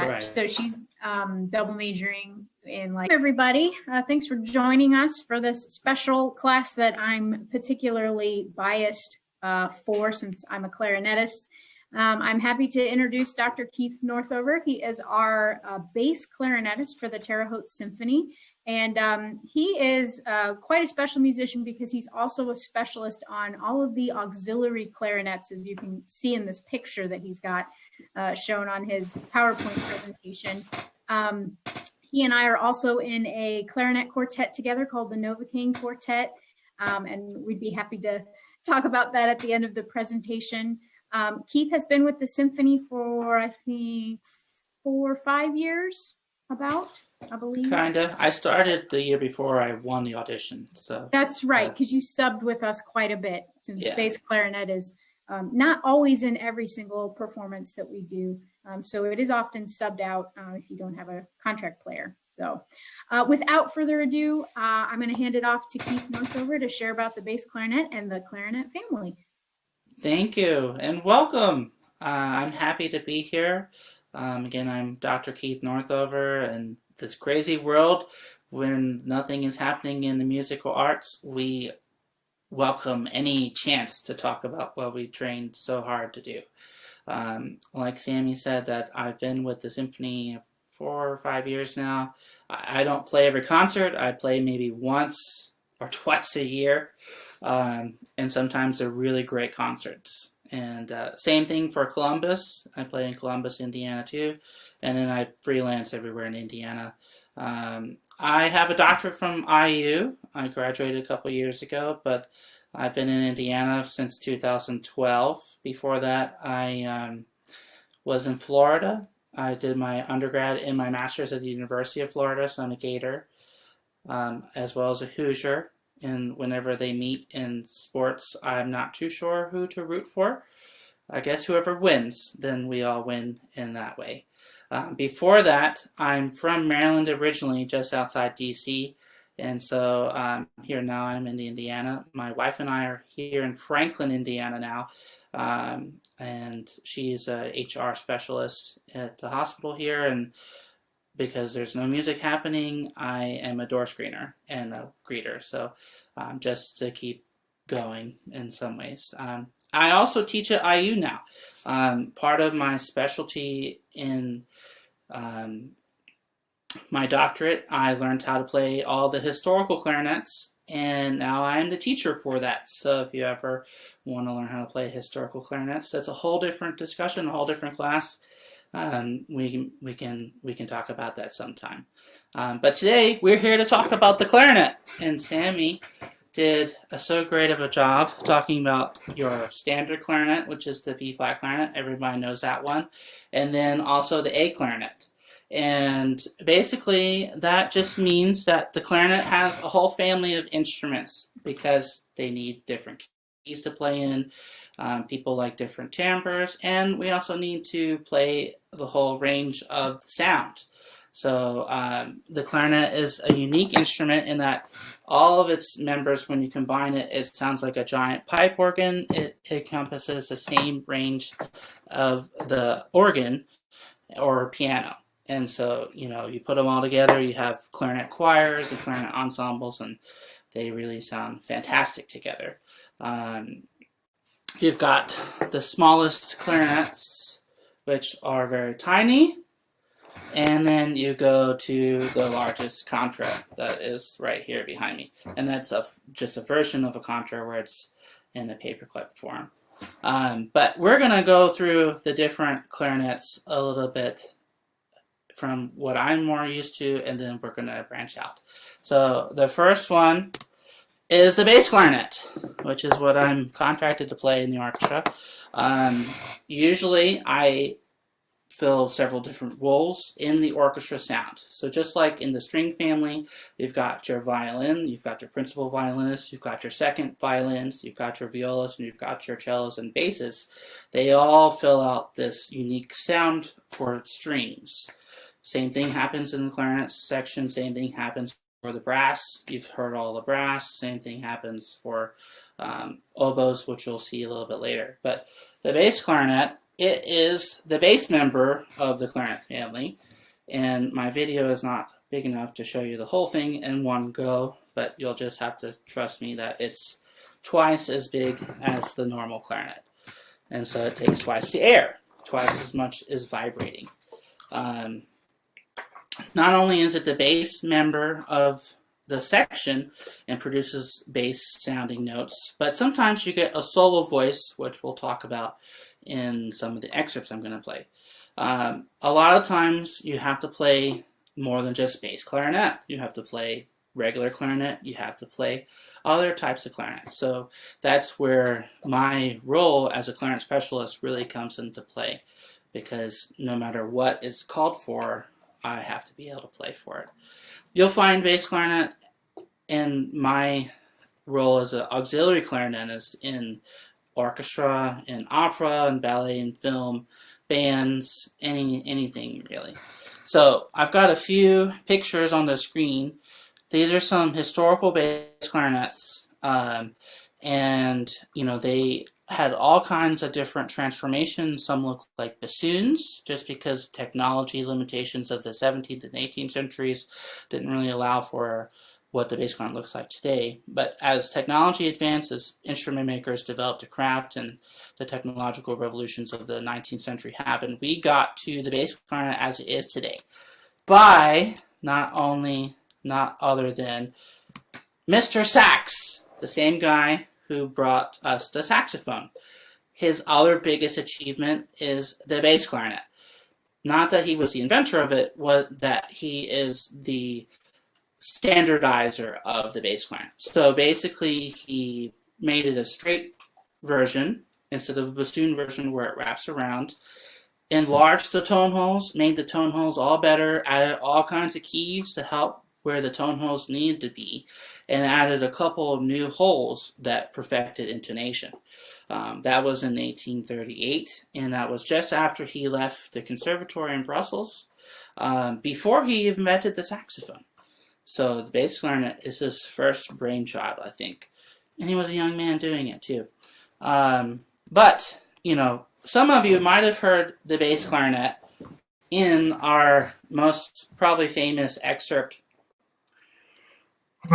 Right. So she's double majoring in everybody. Thanks for joining us for this special class that I'm particularly biased for, since I'm a clarinetist. I'm happy to introduce Dr. Keith Northover. He is our bass clarinetist for the Terre Haute Symphony. And he is quite a special musician because he's also a specialist on all of the auxiliary clarinets, as you can see in this picture that he's got shown on his PowerPoint presentation. He and I are also in a clarinet quartet together called the Novocaine Quartet, and we'd be happy to talk about that at the end of the presentation. Keith has been with the symphony for, I think, 4 or 5 years, I believe. Kinda. I started the year before I won the audition. So that's right, because you subbed with us quite a bit, since yeah. bass clarinet is not always in every single performance that we do. So it is often subbed out if you don't have a contract player. So without further ado, I'm going to hand it off to Keith Northover to share about the bass clarinet and the clarinet family. Thank you, and welcome. I'm happy to be here. Again, I'm Dr. Keith Northover, and this crazy world when nothing is happening in the musical arts, we welcome any chance to talk about what we trained so hard to do. Like Sammy said, that I've been with the symphony 4 or 5 years now. I don't play every concert. I play maybe once or twice a year. And sometimes they're really great concerts. And same thing for Columbus. I play in Columbus, Indiana too. And then I freelance everywhere in Indiana. I have a doctorate from IU. I graduated a couple years ago, but I've been in Indiana since 2012. Before that, I was in Florida. I did my undergrad and my master's at the University of Florida, so I'm a Gator, as well as a Hoosier. And whenever they meet in sports, I'm not too sure who to root for. I guess whoever wins, then we all win in that way. Before that, I'm from Maryland originally, just outside D.C., and so here now I'm in Indiana. My wife and I are here in Franklin, Indiana now, and she's a HR specialist at the hospital here, and because there's no music happening, I am a door screener and a greeter, so just to keep going in some ways. I also teach at IU now. Part of my specialty in my doctorate, I learned how to play all the historical clarinets, and now I'm the teacher for that. So if you ever want to learn how to play historical clarinets, that's a whole different discussion, a whole different class. We can talk about that sometime. But today we're here to talk about the clarinet, and Sammy did so great of a job talking about your standard clarinet, which is the B-flat clarinet. Everybody knows that one, and then also the A clarinet. And basically that just means that the clarinet has a whole family of instruments because they need different keys to play in. People like different timbres, and we also need to play the whole range of sound. So the clarinet is a unique instrument in that all of its members, when you combine it, it sounds like a giant pipe organ. It encompasses the same range of the organ or piano. And so, you know, you put them all together, you have clarinet choirs and clarinet ensembles, and they really sound fantastic together. You've got the smallest clarinets, which are very tiny, and then you go to the largest contra that is right here behind me. And that's just a version of a contra where it's in the paperclip form. But we're going to go through the different clarinets a little bit from what I'm more used to, and then we're going to branch out. So the first one is the bass clarinet, which is what I'm contracted to play in the orchestra. Usually I fill several different roles in the orchestra sound. So just like in the string family, you've got your violin, you've got your principal violinist, you've got your second violins, you've got your violas, and you've got your cellos and basses. They all fill out this unique sound for strings. Same thing happens in the clarinet section, same thing happens for the brass. You've heard all the brass. Same thing happens for oboes, which you'll see a little bit later. But the bass clarinet it is the bass member of the clarinet family, and my video is not big enough to show you the whole thing in one go, but you'll just have to trust me that it's twice as big as the normal clarinet. And so it takes twice the air, twice as much as vibrating. Not only is it the bass member of the section and produces bass sounding notes, but sometimes you get a solo voice, which we'll talk about in some of the excerpts I'm going to play. A lot of times you have to play more than just bass clarinet. You have to play regular clarinet. You have to play other types of clarinet. So that's where my role as a clarinet specialist really comes into play, because no matter what is called for, I have to be able to play for it. You'll find bass clarinet in my role as an auxiliary clarinetist in orchestra, in opera, and ballet, and film, bands, anything really. So I've got a few pictures on the screen. These are some historical bass clarinets, and they had all kinds of different transformations. Some look like bassoons, just because technology limitations of the 17th and 18th centuries didn't really allow for what the bass clarinet looks like today. But as technology advanced, as instrument makers developed a craft, and the technological revolutions of the 19th century happened, we got to the bass clarinet as it is today by not other than Mr. Sax, the same guy who brought us the saxophone. His other biggest achievement is the bass clarinet. Not that he was the inventor of it, was that he is the standardizer of the bass clarinet. So basically, he made it a straight version instead of a bassoon version where it wraps around, enlarged the tone holes, made the tone holes all better, added all kinds of keys to help where the tone holes needed to be, and added a couple of new holes that perfected intonation. That was in 1838, and that was just after he left the conservatory in Brussels, before he invented the saxophone. So the bass clarinet is his first brainchild, I think. And he was a young man doing it, too. But, some of you might have heard the bass clarinet in our most probably famous excerpt. You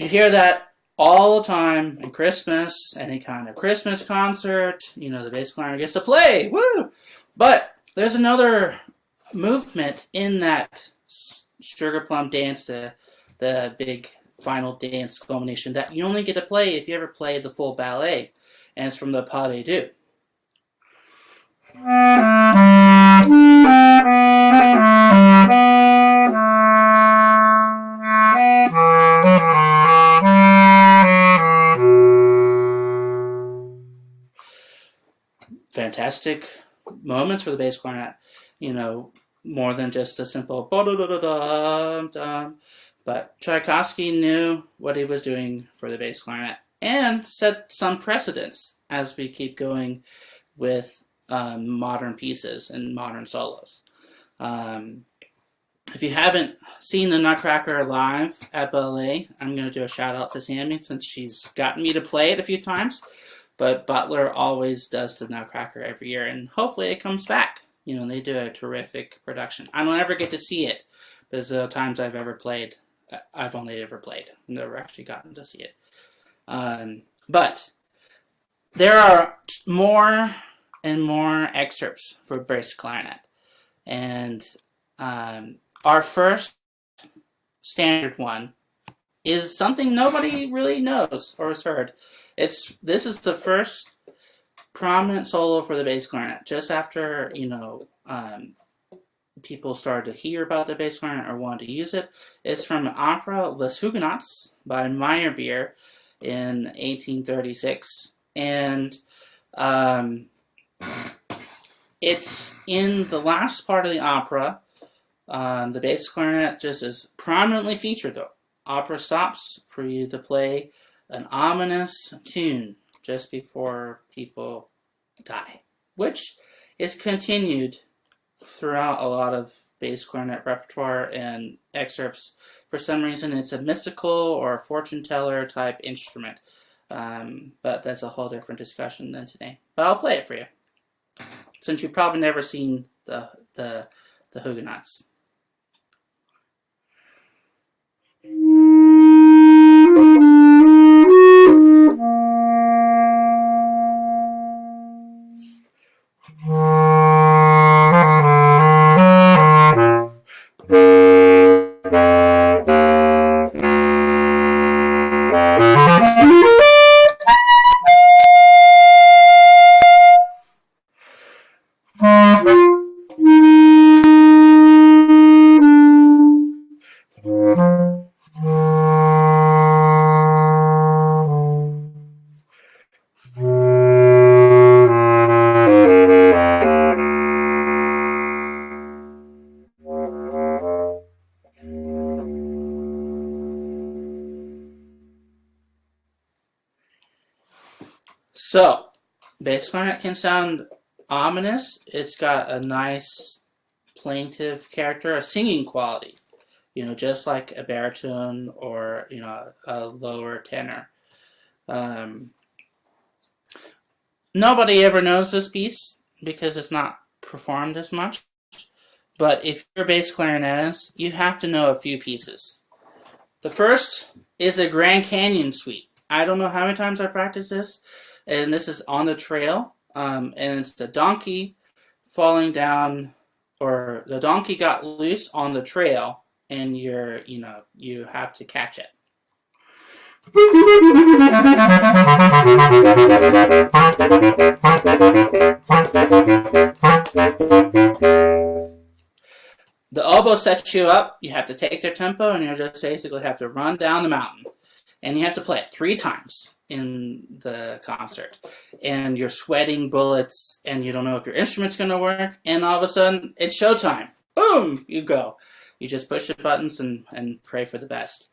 hear that all the time in Christmas, any kind of Christmas concert, the bass clarinet gets to play, woo! But there's another movement in that sugar plum dance, the big final dance culmination, that you only get to play if you ever play the full ballet, and it's from the Pas de Deux. Fantastic moments for the bass clarinet, more than just a simple ba-da-da-da-dum-dum. But Tchaikovsky knew what he was doing for the bass clarinet and set some precedents as we keep going with modern pieces and modern solos. If you haven't seen the Nutcracker live at ballet, I'm going to do a shout out to Sammy since she's gotten me to play it a few times. But Butler always does the Nutcracker every year, and hopefully it comes back. They do a terrific production. I don't ever get to see it, because the times I've ever played, I've only ever played. I've never actually gotten to see it. But there are more and more excerpts for bass clarinet. And our first standard one is something nobody really knows or has heard. This is the first prominent solo for the bass clarinet, just after people started to hear about the bass clarinet or wanted to use it. It's from the opera Les Huguenots by Meyerbeer in 1836, and it's in the last part of the opera. The bass clarinet just is prominently featured. The opera stops for you to play an ominous tune just before people die, which is continued throughout a lot of bass clarinet repertoire and excerpts, for some reason it's a mystical or a fortune teller type instrument. But that's a whole different discussion than today. But I'll play it for you, since you've probably never seen the Huguenots. So, bass clarinet can sound ominous. It's got a nice plaintive character, a singing quality, just like a baritone or, a lower tenor. Nobody ever knows this piece because it's not performed as much. But if you're a bass clarinetist, you have to know a few pieces. The first is the Grand Canyon Suite. I don't know how many times I practiced this, and this is on the trail, and it's the donkey falling down, or the donkey got loose on the trail, and you have to catch it. The oboe sets you up. You have to take their tempo, and you just basically have to run down the mountain. And you have to play it 3 times in the concert. And you're sweating bullets, and you don't know if your instrument's going to work. And all of a sudden, it's showtime. Boom! You go. You just push the buttons and pray for the best.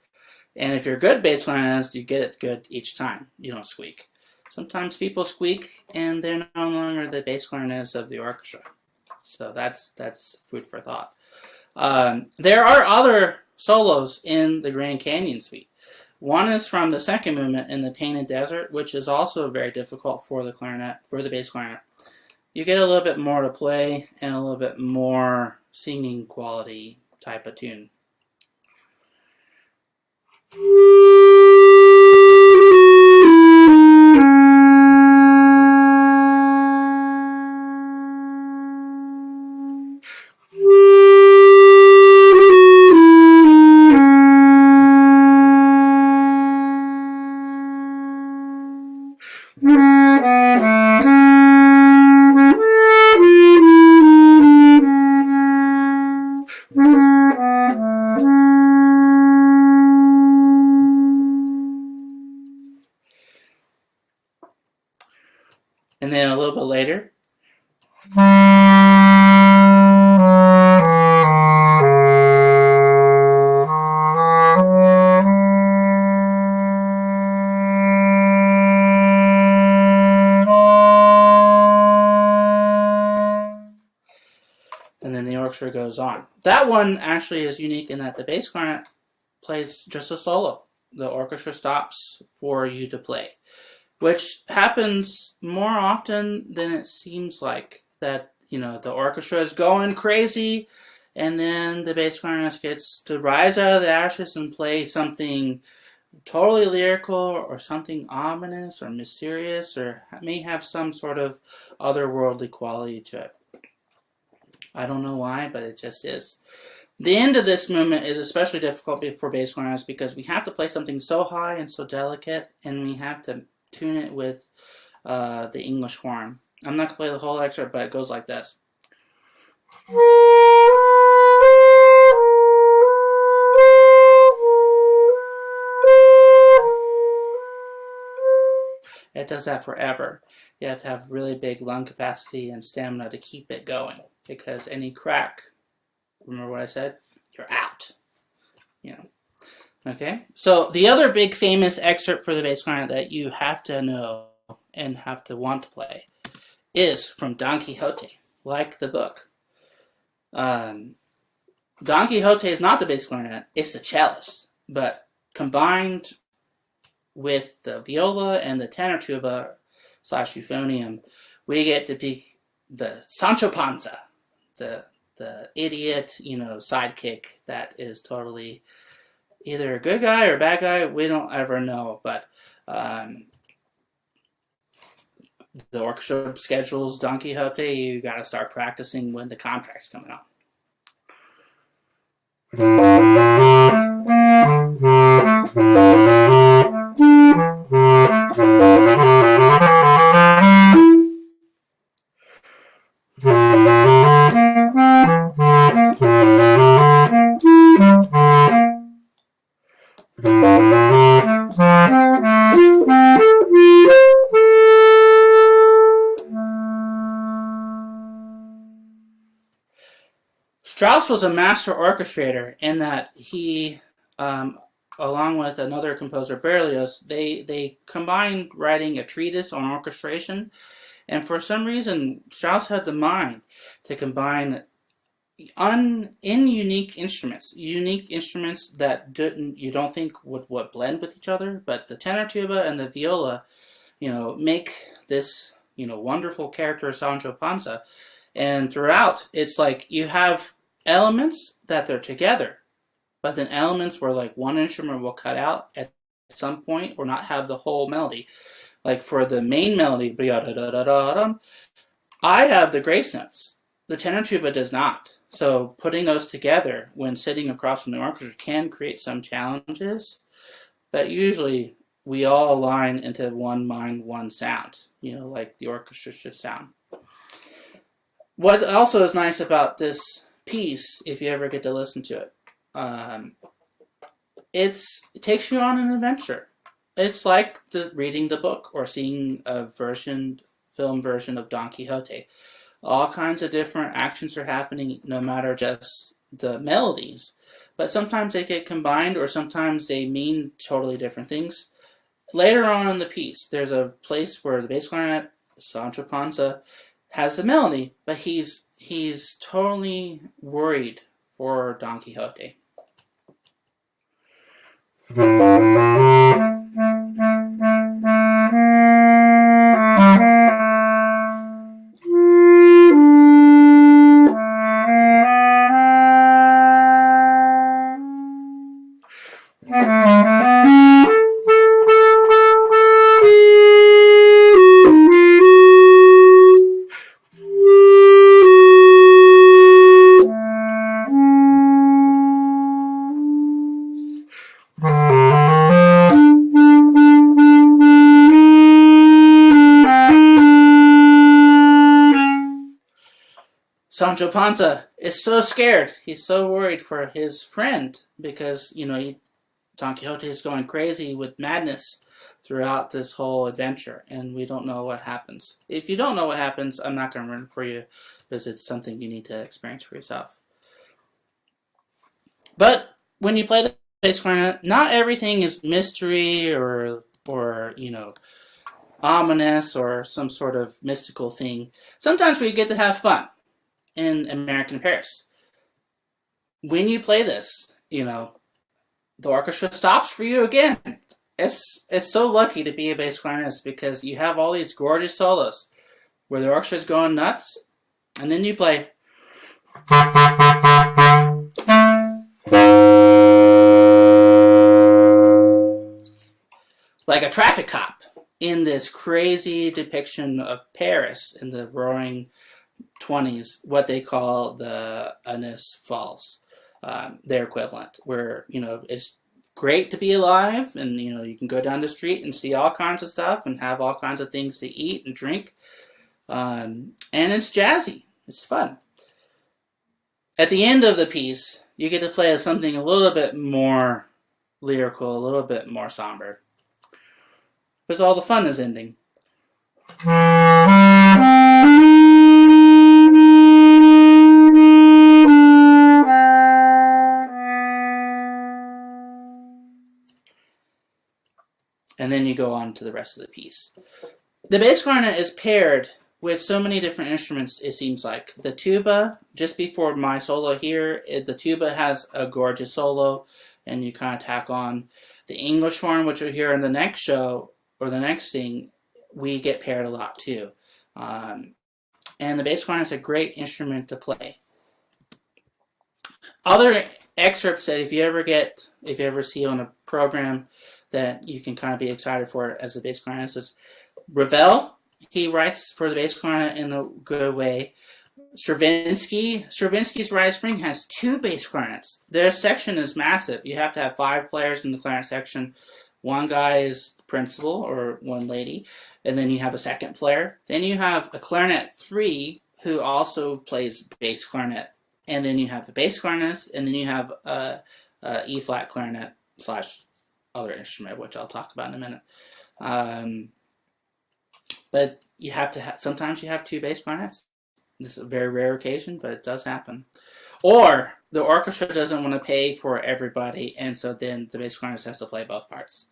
And if you're a good bass clarinetist, you get it good each time. You don't squeak. Sometimes people squeak, and they're no longer the bass clarinetists of the orchestra. So that's food for thought. There are other solos in the Grand Canyon Suite. One is from the second movement in the Painted Desert, which is also very difficult for the bass clarinet. You get a little bit more to play and a little bit more singing quality type of tune. And then a little bit later, and then the orchestra goes on. That one actually is unique in that the bass clarinet plays just a solo. The orchestra stops for you to play, which happens more often than it seems like. That, the orchestra is going crazy, and then the bass clarinetist gets to rise out of the ashes and play something totally lyrical or something ominous or mysterious, or may have some sort of otherworldly quality to it. I don't know why, but it just is. The end of this movement is especially difficult for bass clarinetists because we have to play something so high and so delicate, and we have to tune it with the English horn. I'm not going to play the whole excerpt, but it goes like this. It does that forever. You have to have really big lung capacity and stamina to keep it going, because any crack, remember what I said? You're out. Okay? So the other big famous excerpt for the bass clarinet that you have to know and have to want to play is from Don Quixote, like the book. Don Quixote is not the bass clarinet, it's the cellist. But combined with the viola and the tenor tuba slash euphonium, we get to be the Sancho Panza, the idiot, sidekick that is totally either a good guy or a bad guy. We don't ever know, but the orchestra schedules Don Quixote. You got to start practicing when the contract's coming up. Strauss was a master orchestrator in that he, along with another composer, Berlioz, they combined writing a treatise on orchestration, and for some reason, Strauss had the mind to combine unique instruments that you don't think would blend with each other, but the tenor tuba and the viola, make this wonderful character Sancho Panza, and throughout it's like you have elements that they're together, but then elements where like one instrument will cut out at some point or not have the whole melody. Like for the main melody, I have the grace notes. The tenor tuba does not. So putting those together when sitting across from the orchestra can create some challenges, but usually we all align into one mind, one sound, like the orchestra should sound. What also is nice about this piece, if you ever get to listen to it, it takes you on an adventure. It's like reading the book or seeing a film version of Don Quixote. All kinds of different actions are happening, no matter just the melodies. But sometimes they get combined, or sometimes they mean totally different things. Later on in the piece, there's a place where the bass clarinet, Sancho Panza, has a melody, but he's totally worried for Don Quixote. Sancho Panza is so scared. He's so worried for his friend because, Don Quixote is going crazy with madness throughout this whole adventure, and we don't know what happens. If you don't know what happens, I'm not going to run it for you because it's something you need to experience for yourself. But when you play the bass clarinet, not everything is mystery or ominous or some sort of mystical thing. Sometimes we get to have fun in American Paris. When you play this, the orchestra stops for you again. It's so lucky to be a bass clarinetist because you have all these gorgeous solos where the orchestra is going nuts, and then you play like a traffic cop in this crazy depiction of Paris in the roaring 20s, what they call the Anis Falls, their equivalent, where, it's great to be alive and, you can go down the street and see all kinds of stuff and have all kinds of things to eat and drink. And it's jazzy. It's fun. At the end of the piece, you get to play something a little bit more lyrical, a little bit more somber. Because all the fun is ending. And then you go on to the rest of the piece. The bass clarinet is paired with so many different instruments, it seems like. The tuba, just before my solo here, the tuba has a gorgeous solo, and you kind of tack on the English horn, which you'll hear in the next show, or the next thing, we get paired a lot too. And the bass clarinet is a great instrument to play. Other excerpts that if you ever see on a program that you can kind of be excited for as a bass clarinetist is Ravel. He writes for the bass clarinet in a good way. Stravinsky's Rite of Spring has 2 bass clarinets. Their section is massive. You have to have 5 players in the clarinet section. One guy is the principal, or one lady, and then you have a second player. Then you have a clarinet 3 who also plays bass clarinet. And then you have the bass clarinetist, and then you have a E-flat clarinet / other instrument, which I'll talk about in a minute. But you have to sometimes you have 2 bass clarinets. This is a very rare occasion, but it does happen. Or the orchestra doesn't want to pay for everybody, and so then the bass clarinetist has to play both parts.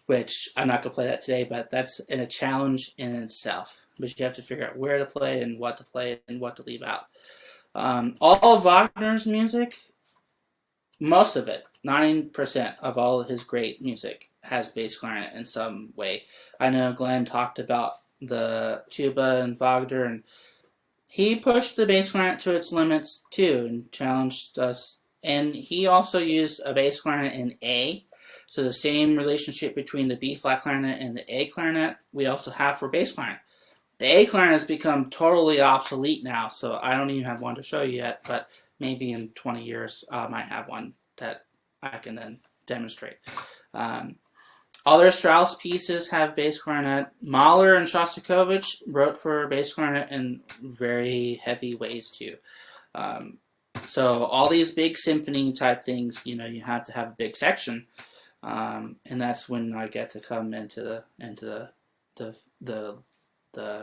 Which I'm not going to play that today, but that's a challenge in itself. But you have to figure out where to play and what to leave out. All of Wagner's music, most of it, 90% of all of his great music has bass clarinet in some way. I know Glenn talked about the tuba and Wagner, and he pushed the bass clarinet to its limits too and challenged us. And he also used a bass clarinet in A, so the same relationship between the B-flat clarinet and the A clarinet we also have for bass clarinet. The A clarinet has become totally obsolete now, so I don't even have one to show you yet, but maybe in 20 years I might have one that I can then demonstrate. Other Strauss pieces have bass clarinet. Mahler and Shostakovich wrote for bass clarinet in very heavy ways too. So all these big symphony type things, you have to have a big section, and that's when I get to come into the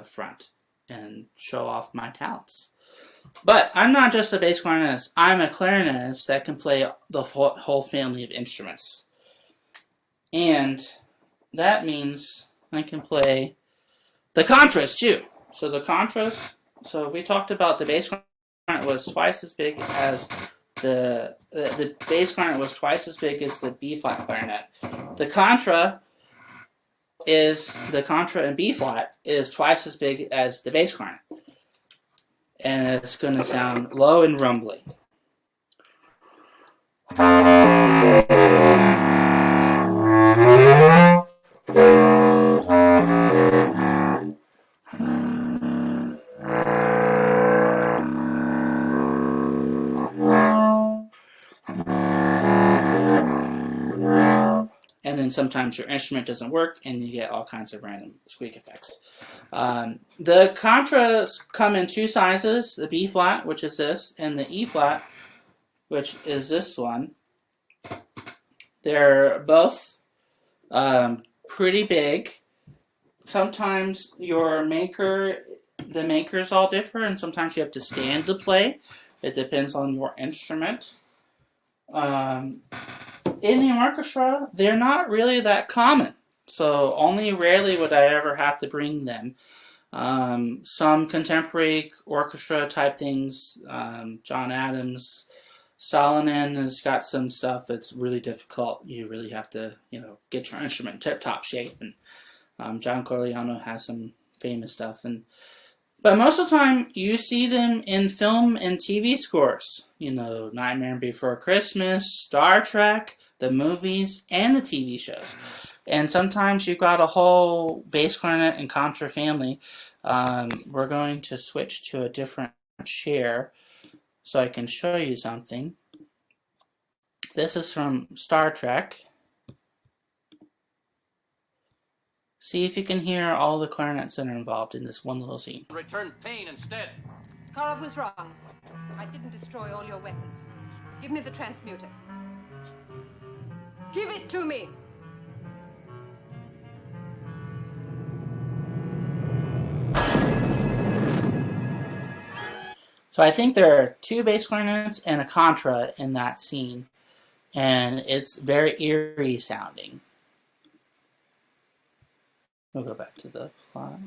front and show off my talents. But I'm not just a bass clarinetist. I'm a clarinetist that can play the whole family of instruments. And that means I can play the contras too. So the contras, so if we talked about the bass clarinet was twice as big as the bass clarinet was twice as big as the B-flat clarinet. The contra in B-flat is twice as big as the bass clarinet. And it's going to sound low and rumbly. And then sometimes your instrument doesn't work and you get all kinds of random squeak effects. The contras come in 2 sizes, the B-flat, which is this, and the E-flat, which is this one. They're both pretty big. Sometimes the makers all differ, and sometimes you have to stand to play. It depends on your instrument. In the orchestra, they're not really that common, so only rarely would I ever have to bring them. Some contemporary orchestra type things, John Adams, Salonen has got some stuff that's really difficult. You really have to, get your instrument in tip-top shape, and John Corigliano has some famous stuff. But most of the time, you see them in film and TV scores. Nightmare Before Christmas, Star Trek, the movies, and the TV shows. And sometimes you've got a whole bass clarinet and contra family. We're going to switch to a different chair so I can show you something. This is from Star Trek. See if you can hear all the clarinets that are involved in this one little scene. Return pain instead. Korov was wrong. I didn't destroy all your weapons. Give me the transmuter. Give it to me! So I think there are 2 bass clarinets and a contra in that scene, and it's very eerie sounding. We'll go back to the plot.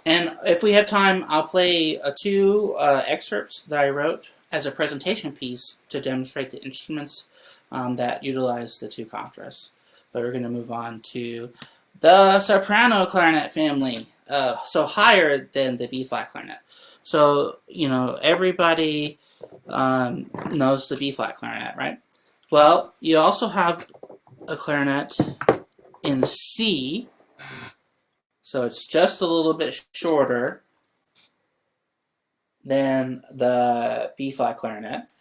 And if we have time, I'll play two excerpts that I wrote as a presentation piece to demonstrate the instruments that utilize the two contras. But we're going to move on to the soprano clarinet family, so higher than the B-flat clarinet. So, you know, everybody knows the B-flat clarinet, right? Well, you also have a clarinet in C, so it's just a little bit shorter than the B-flat clarinet.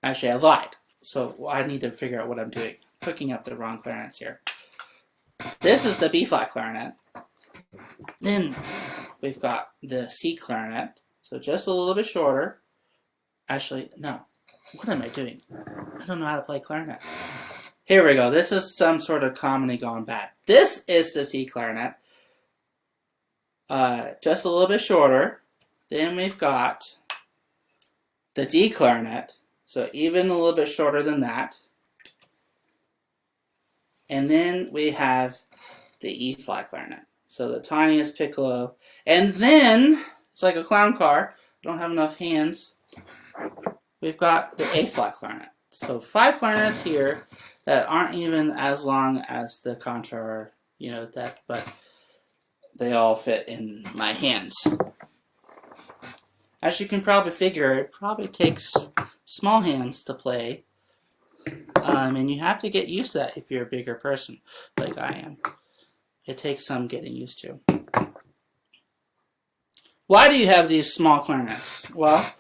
Actually, I lied. So I need to figure out what I'm doing. Hooking up the wrong clarinets here. This is the B-flat clarinet. Then we've got the C clarinet. So just a little bit shorter. Actually, no. What am I doing? I don't know how to play clarinet. Here we go. This is some sort of comedy gone bad. This is the C clarinet. Just a little bit shorter. Then we've got the D clarinet. So even a little bit shorter than that. And then we have the E-flat clarinet. So the tiniest piccolo. And then, it's like a clown car. I don't have enough hands. We've got the A-flat clarinet. So 5 clarinets here that aren't even as long as the contra, you know, that, but they all fit in my hands. As you can probably figure, it probably takes small hands to play, and you have to get used to that if you're a bigger person like I am. It takes some getting used to. Why do you have these small clarinets? Well,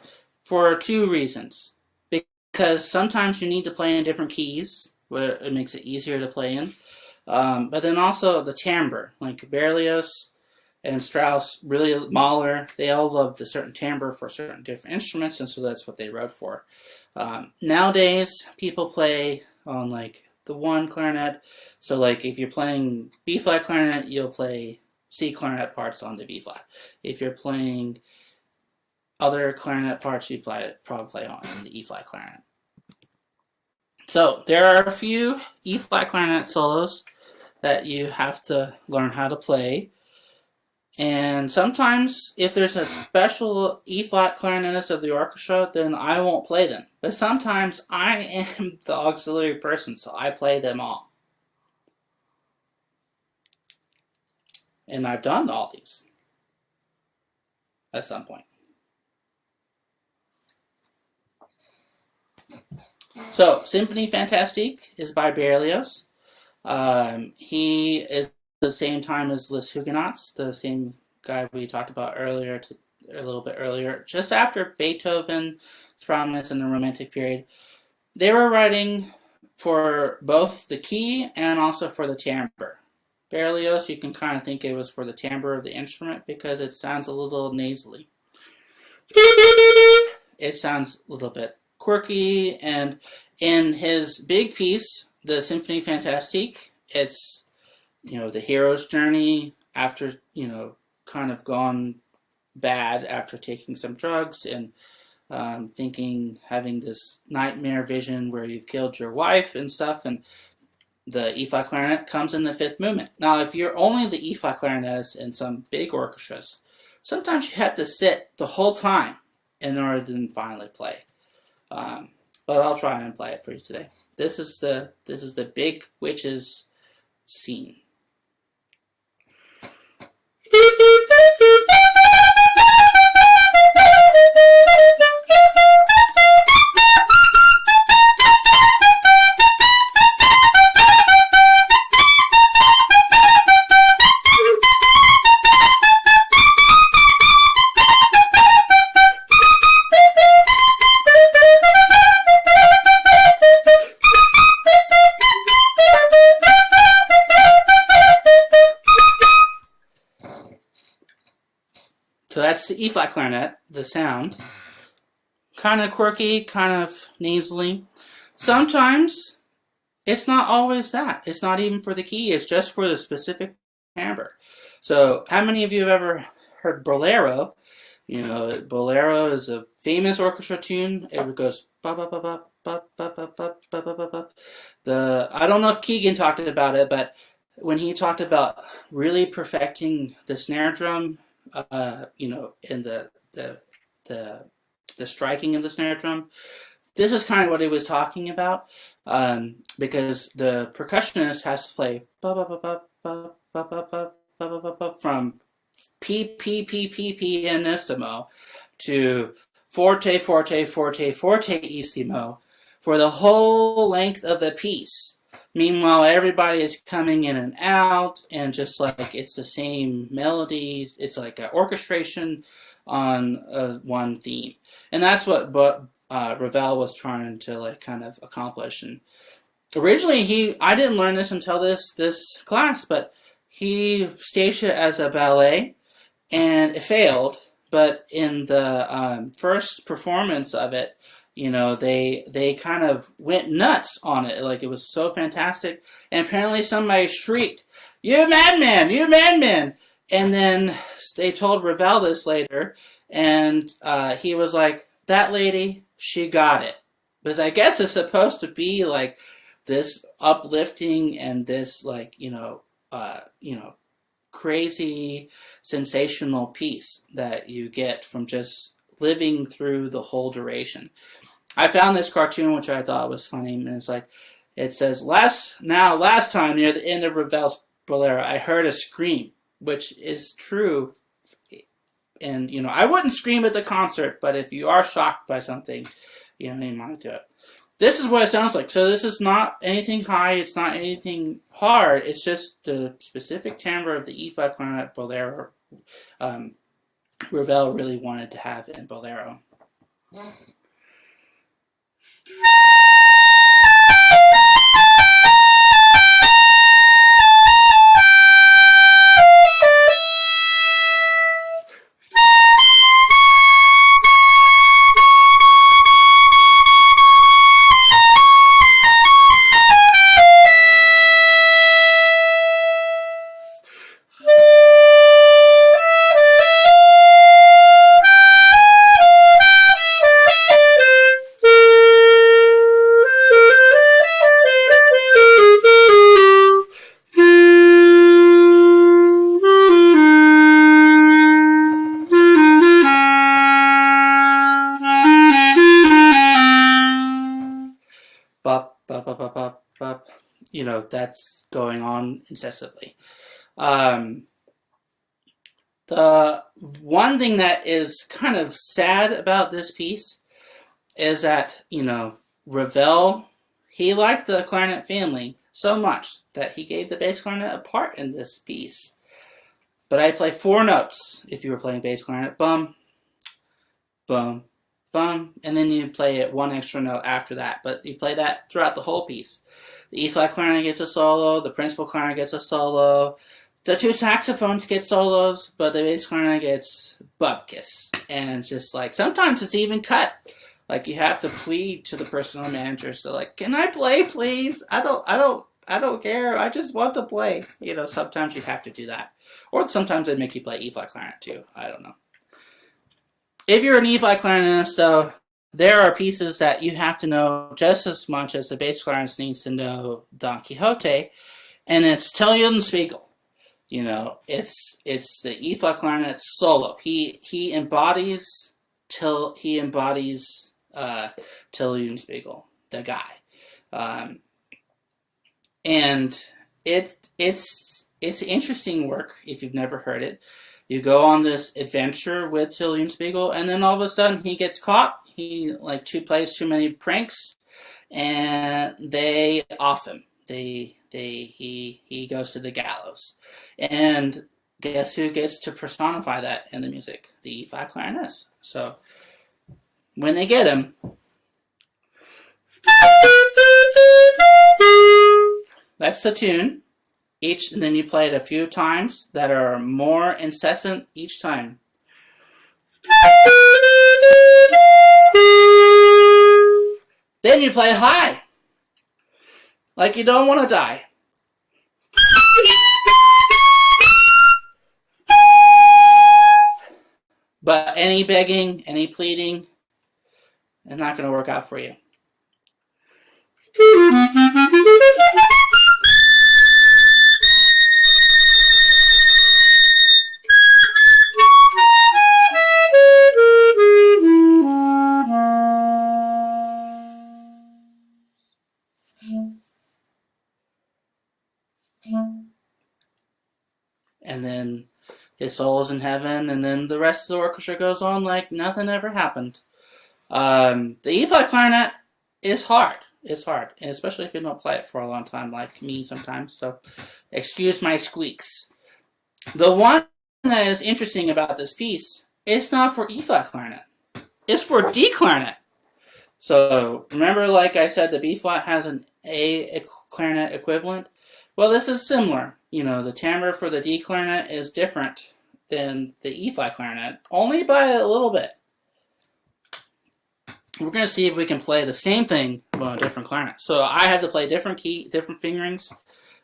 for 2 reasons. Because sometimes you need to play in different keys, where it makes it easier to play in. But then also the timbre, like Berlioz and Strauss, really Mahler, they all loved a certain timbre for certain different instruments, and so that's what they wrote for. Nowadays, people play on like the 1 clarinet. So like if you're playing B-flat clarinet, you'll play C clarinet parts on the B-flat. If you're playing other clarinet parts, you probably play on the E-flat clarinet. So there are a few E-flat clarinet solos that you have to learn how to play. And sometimes, if there's a special E-flat clarinetist of the orchestra, then I won't play them. But sometimes I am the auxiliary person, so I play them all. And I've done all these at some point. So, Symphonie Fantastique is by Berlioz. He is the same time as Les Huguenots, the same guy we talked about earlier, a little bit earlier, just after Beethoven's prominence in the Romantic period. They were writing for both the key and also for the timbre. Berlioz, you can kind of think it was for the timbre of the instrument because it sounds a little nasally. It sounds a little bit quirky, and in his big piece, the Symphonie Fantastique, it's, you know, the hero's journey after, you know, kind of gone bad after taking some drugs and having this nightmare vision where you've killed your wife and stuff, and the E-flat clarinet comes in the 5th movement. Now, if you're only the E-flat clarinetist in some big orchestras, sometimes you have to sit the whole time in order to finally play. But I'll try and play it for you today. This is the big witches scene. So that's the E-flat clarinet, the sound. Kind of quirky, kind of nasally. Sometimes it's not always that. It's not even for the key. It's just for the specific timbre. So how many of you have ever heard Bolero? You know, Bolero is a famous orchestra tune. It goes ba ba ba ba ba ba ba ba ba ba ba ba. I don't know if Keegan talked about it, but when he talked about really perfecting the snare drum, in the striking of the snare drum. This is kind of what he was talking about, because the percussionist has to play from pianissimo to forte, forte, forte, fortissimo for the whole length of the piece. Meanwhile, everybody is coming in and out, and just like it's the same melody. It's like an orchestration on one theme, and that's what Ravel was trying to like kind of accomplish. And originally, I didn't learn this until this class, but he staged it as a ballet, and it failed. But in the first performance of it, they kind of went nuts on it. Like, it was so fantastic. And apparently somebody shrieked, "You madman! You madman!" And then they told Ravel this later, and he was like, "That lady, she got it." Because I guess it's supposed to be like this uplifting and this like, crazy sensational piece that you get from just living through the whole duration. I found this cartoon which I thought was funny, and it's like, it says, last time near the end of Ravel's Bolero, I heard a scream, which is true. And I wouldn't scream at the concert, but if you are shocked by something, you might do it. This is what it sounds like. So this is not anything high, it's not anything hard, it's just the specific timbre of the E-flat clarinet Bolero Ravel really wanted to have in Bolero. That's going on incessantly. The one thing that is kind of sad about this piece is that, Ravel, he liked the clarinet family so much that he gave the bass clarinet a part in this piece. But I play 4 notes if you were playing bass clarinet. Bum, bum, bum, and then you play it 1 extra note after that. But you play that throughout the whole piece. The E-flat clarinet gets a solo, the principal clarinet gets a solo, the 2 saxophones get solos, but the bass clarinet gets bupkis. And just like, sometimes it's even cut. Like, you have to plead to the personal manager, so like, "Can I play, please? I don't care, I just want to play." Sometimes you have to do that. Or sometimes they make you play E-flat clarinet too, I don't know. If you're an E-flat clarinetist though, there are pieces that you have to know just as much as the bass clarinetist needs to know Don Quixote, and it's Till Eulenspiegel. It's the E-flat clarinet solo. He embodies Till Eulenspiegel, the guy, and it's interesting work if you've never heard it. You go on this adventure with Till Eulenspiegel, and then all of a sudden he gets caught. He plays too many pranks, and they off him. He goes to the gallows, and guess who gets to personify that in the music? The E-flat clarinetist. So when they get him, that's the tune. And then you play it a few times that are more incessant each time. Then you play high, like you don't want to die. But any begging, any pleading, it's not going to work out for you. then his soul is in heaven, and then the rest of the orchestra goes on like nothing ever happened. The E-flat clarinet is hard. It's hard, and especially if you don't play it for a long time like me sometimes, so excuse my squeaks. The one that is interesting about this piece, it's not for E-flat clarinet. It's for D clarinet. So remember, like I said, the B-flat has an A clarinet equivalent? Well, this is similar. You know, the timbre for the D clarinet is different than the E-flat clarinet, only by a little bit. We're going to see if we can play the same thing on a different clarinet. So I had to play different key, different fingerings.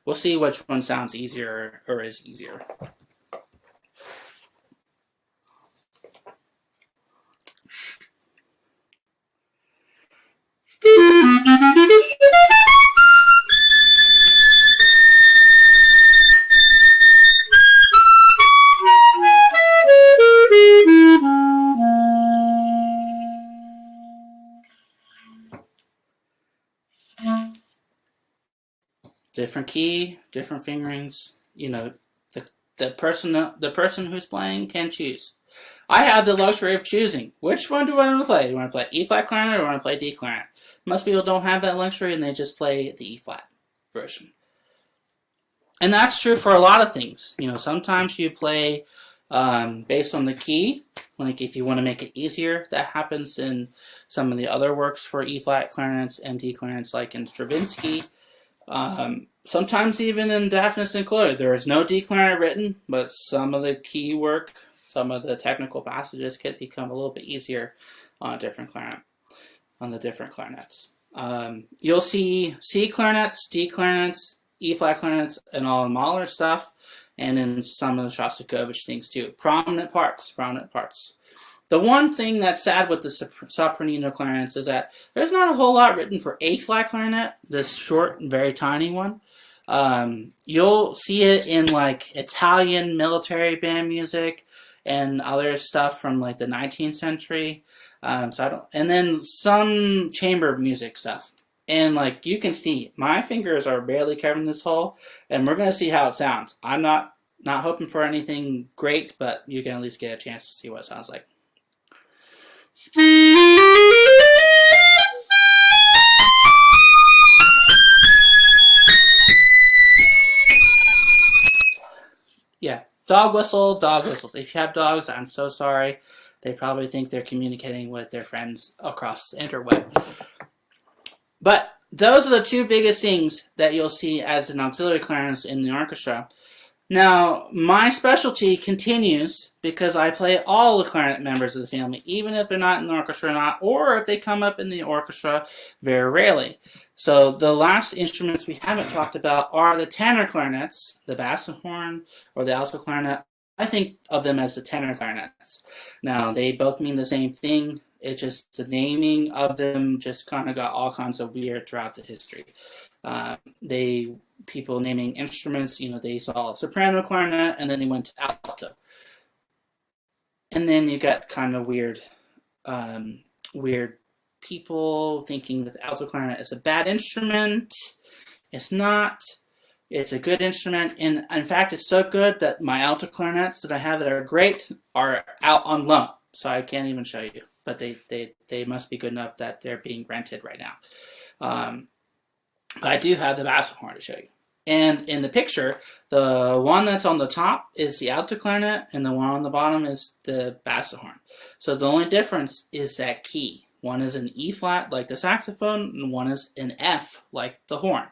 We'll see which one sounds easier or is easier. Different key, different fingerings. You know, the person who's playing can choose. I have the luxury of choosing. Which one do I want to play? Do I want to play E-flat clarinet or do I want to play D clarinet? Most people don't have that luxury and they just play the E-flat version. And that's true for a lot of things. You know, sometimes you play based on the key. Like if you want to make it easier, that happens in some of the other works for E-flat clarinets and D clarinets, like in Stravinsky. Sometimes even in Daphnis and Chloe, there is no D clarinet written, but some of the key work, some of the technical passages can become a little bit easier on a different clarinet, on the different clarinets. You'll see C clarinets, D clarinets, E-flat clarinets, and all the Mahler stuff, and in some of the Shostakovich things too. Prominent parts, prominent parts. The one thing that's sad with the sopranino clarinets is that there's not a whole lot written for A-flat clarinet, this short, very tiny one. You'll see it in like Italian military band music and other stuff from like the 19th century. And then some chamber music stuff. And like you can see, my fingers are barely covering this hole, and we're going to see how it sounds. I'm not hoping for anything great, but you can at least get a chance to see what it sounds like. Yeah, dog whistle, dog whistles. If you have dogs, I'm so sorry. They probably think they're communicating with their friends across the interweb. But those are the two biggest things that you'll see as an auxiliary clarinet in the orchestra. Now, my specialty continues because I play all the clarinet members of the family, even if they're not in the orchestra or not, or if they come up in the orchestra very rarely. So the last instruments we haven't talked about are the tenor clarinets, the bass horn or the alto clarinet. I think of them as the tenor clarinets. Now, they both mean the same thing. It's just the naming of them just kind of got all kinds of weird throughout the history. People naming instruments, you know, they saw soprano clarinet and then they went to alto. And then you got kind of weird people thinking that the alto clarinet is a bad instrument. It's not. It's a good instrument. And in fact, it's so good that my alto clarinets that I have that are great are out on loan. So I can't even show you. But they must be good enough that they're being rented right now. But I do have the bass horn to show you. And in the picture, the one that's on the top is the alto clarinet, and the one on the bottom is the bass horn. So the only difference is that key. One is an E flat, like the saxophone, and one is an F, like the horn.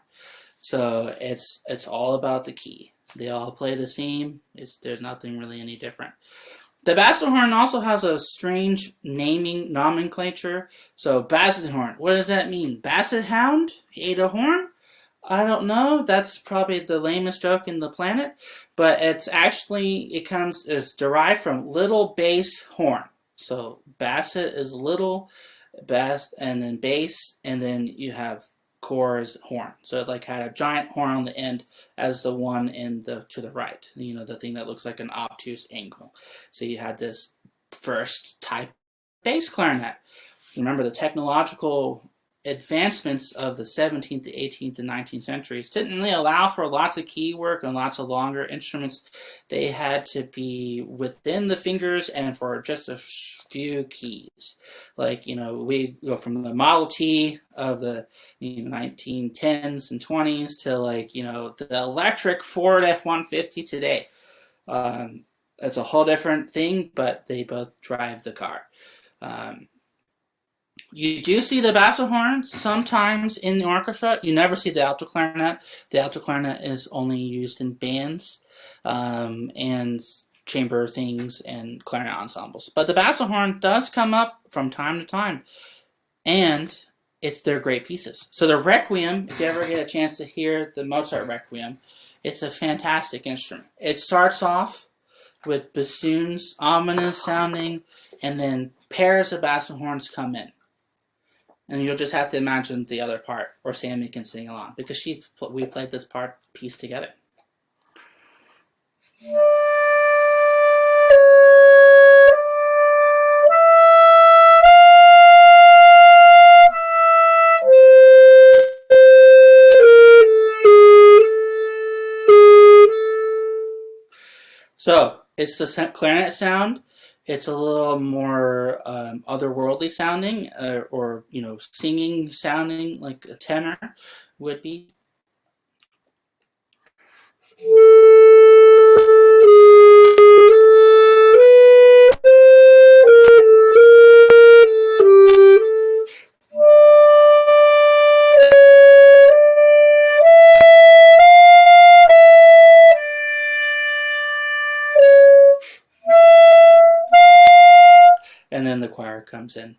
So it's all about the key. They all play the same. There's nothing really any different. The bass horn also has a strange naming nomenclature. So basset horn, what does that mean? Basset hound? He ate a horn? I don't know. That's probably the lamest joke in the planet. But it's derived from little bass horn. So basset is little, bass, and then bass, and then you have chorus horn. So it like had a giant horn on the end as the one to the right. You know, the thing that looks like an obtuse angle. So you had this first type bass clarinet. Remember, the technological advancements of the 17th, the 18th, and 19th centuries didn't really allow for lots of key work and lots of longer instruments. They had to be within the fingers and for just a few keys. Like, we go from the Model T of the 1910s and 20s to the electric Ford F-150 today. It's a whole different thing, but they both drive the car. You do see the basso horn sometimes in the orchestra. You never see the alto clarinet. The alto clarinet is only used in bands and chamber things and clarinet ensembles. But the basso horn does come up from time to time, and they're great pieces. So the Requiem, if you ever get a chance to hear the Mozart Requiem, it's a fantastic instrument. It starts off with bassoons, ominous sounding, and then pairs of basso horns come in. And you'll just have to imagine the other part, or Sammy can sing along, because we played this piece together. So, it's the clarinet sound. It's a little more otherworldly sounding, or singing sounding like a tenor would be. And then the choir comes in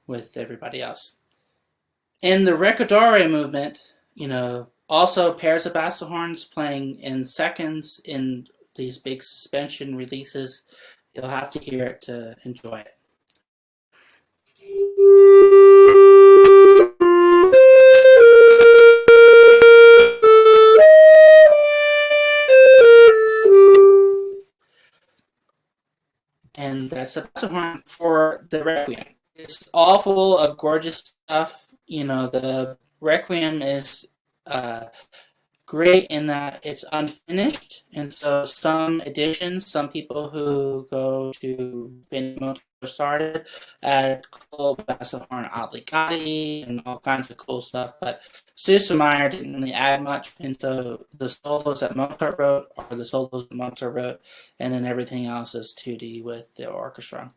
with everybody else. In the Recordare movement, also pairs of basso horns playing in seconds in these big suspension releases. You'll have to hear it to enjoy it. And that's the basso horn for the Requiem. It's all full of gorgeous stuff. The Requiem is great in that it's unfinished, and so some editions, some people who go to Benjamin started add cool basso horn obbligati and all kinds of cool stuff, but Susemeyer didn't really add much, and so the solos that Mozart wrote are the solos that Mozart wrote, and then everything else is 2D with the orchestra.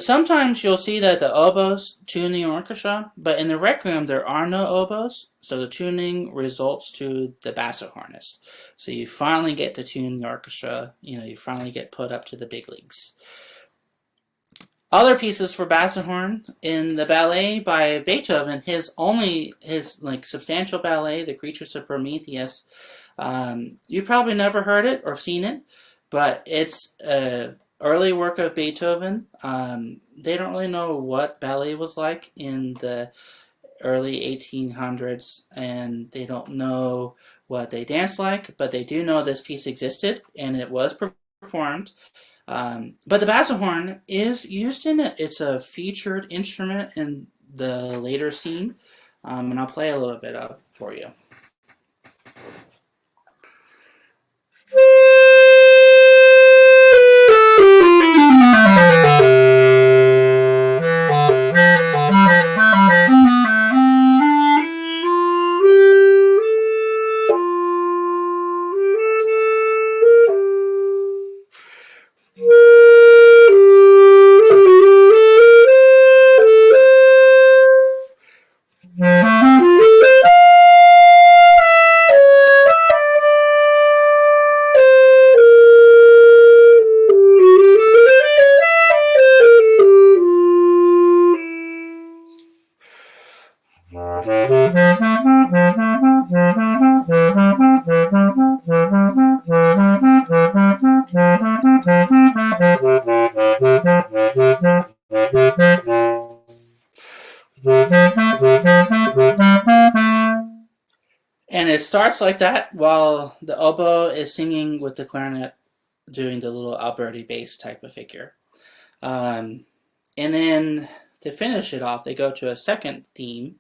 Sometimes you'll see that the oboes tune the orchestra, but in the Requiem there are no oboes, so the tuning results to the basso hornist. So you finally get to tune the orchestra, you finally get put up to the big leagues. Other pieces for basso horn in the ballet by Beethoven, his substantial ballet, The Creatures of Prometheus. You probably never heard it or seen it, but it's early work of Beethoven. They don't really know what ballet was like in the early 1800s, and they don't know what they danced like, but they do know this piece existed, and it was performed. But the basso horn is used in it. It's a featured instrument in the later scene, and I'll play a little bit of it for you. And it starts like that while the oboe is singing with the clarinet doing the little Alberti bass type of figure. And then to finish it off, they go to a second theme,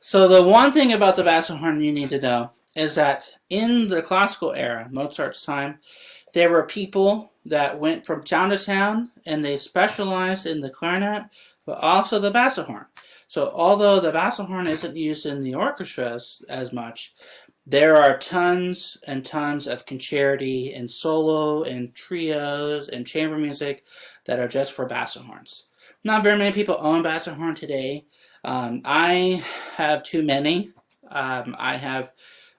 So the one thing about the bassohorn you need to know is that in the classical era, Mozart's time, there were people that went from town to town and they specialized in the clarinet, but also the bassohorn. So although the bassohorn isn't used in the orchestras as much, there are tons and tons of concerti and solo and trios and chamber music that are just for bassohorns. Not very many people own bassohorn today. I have too many. I have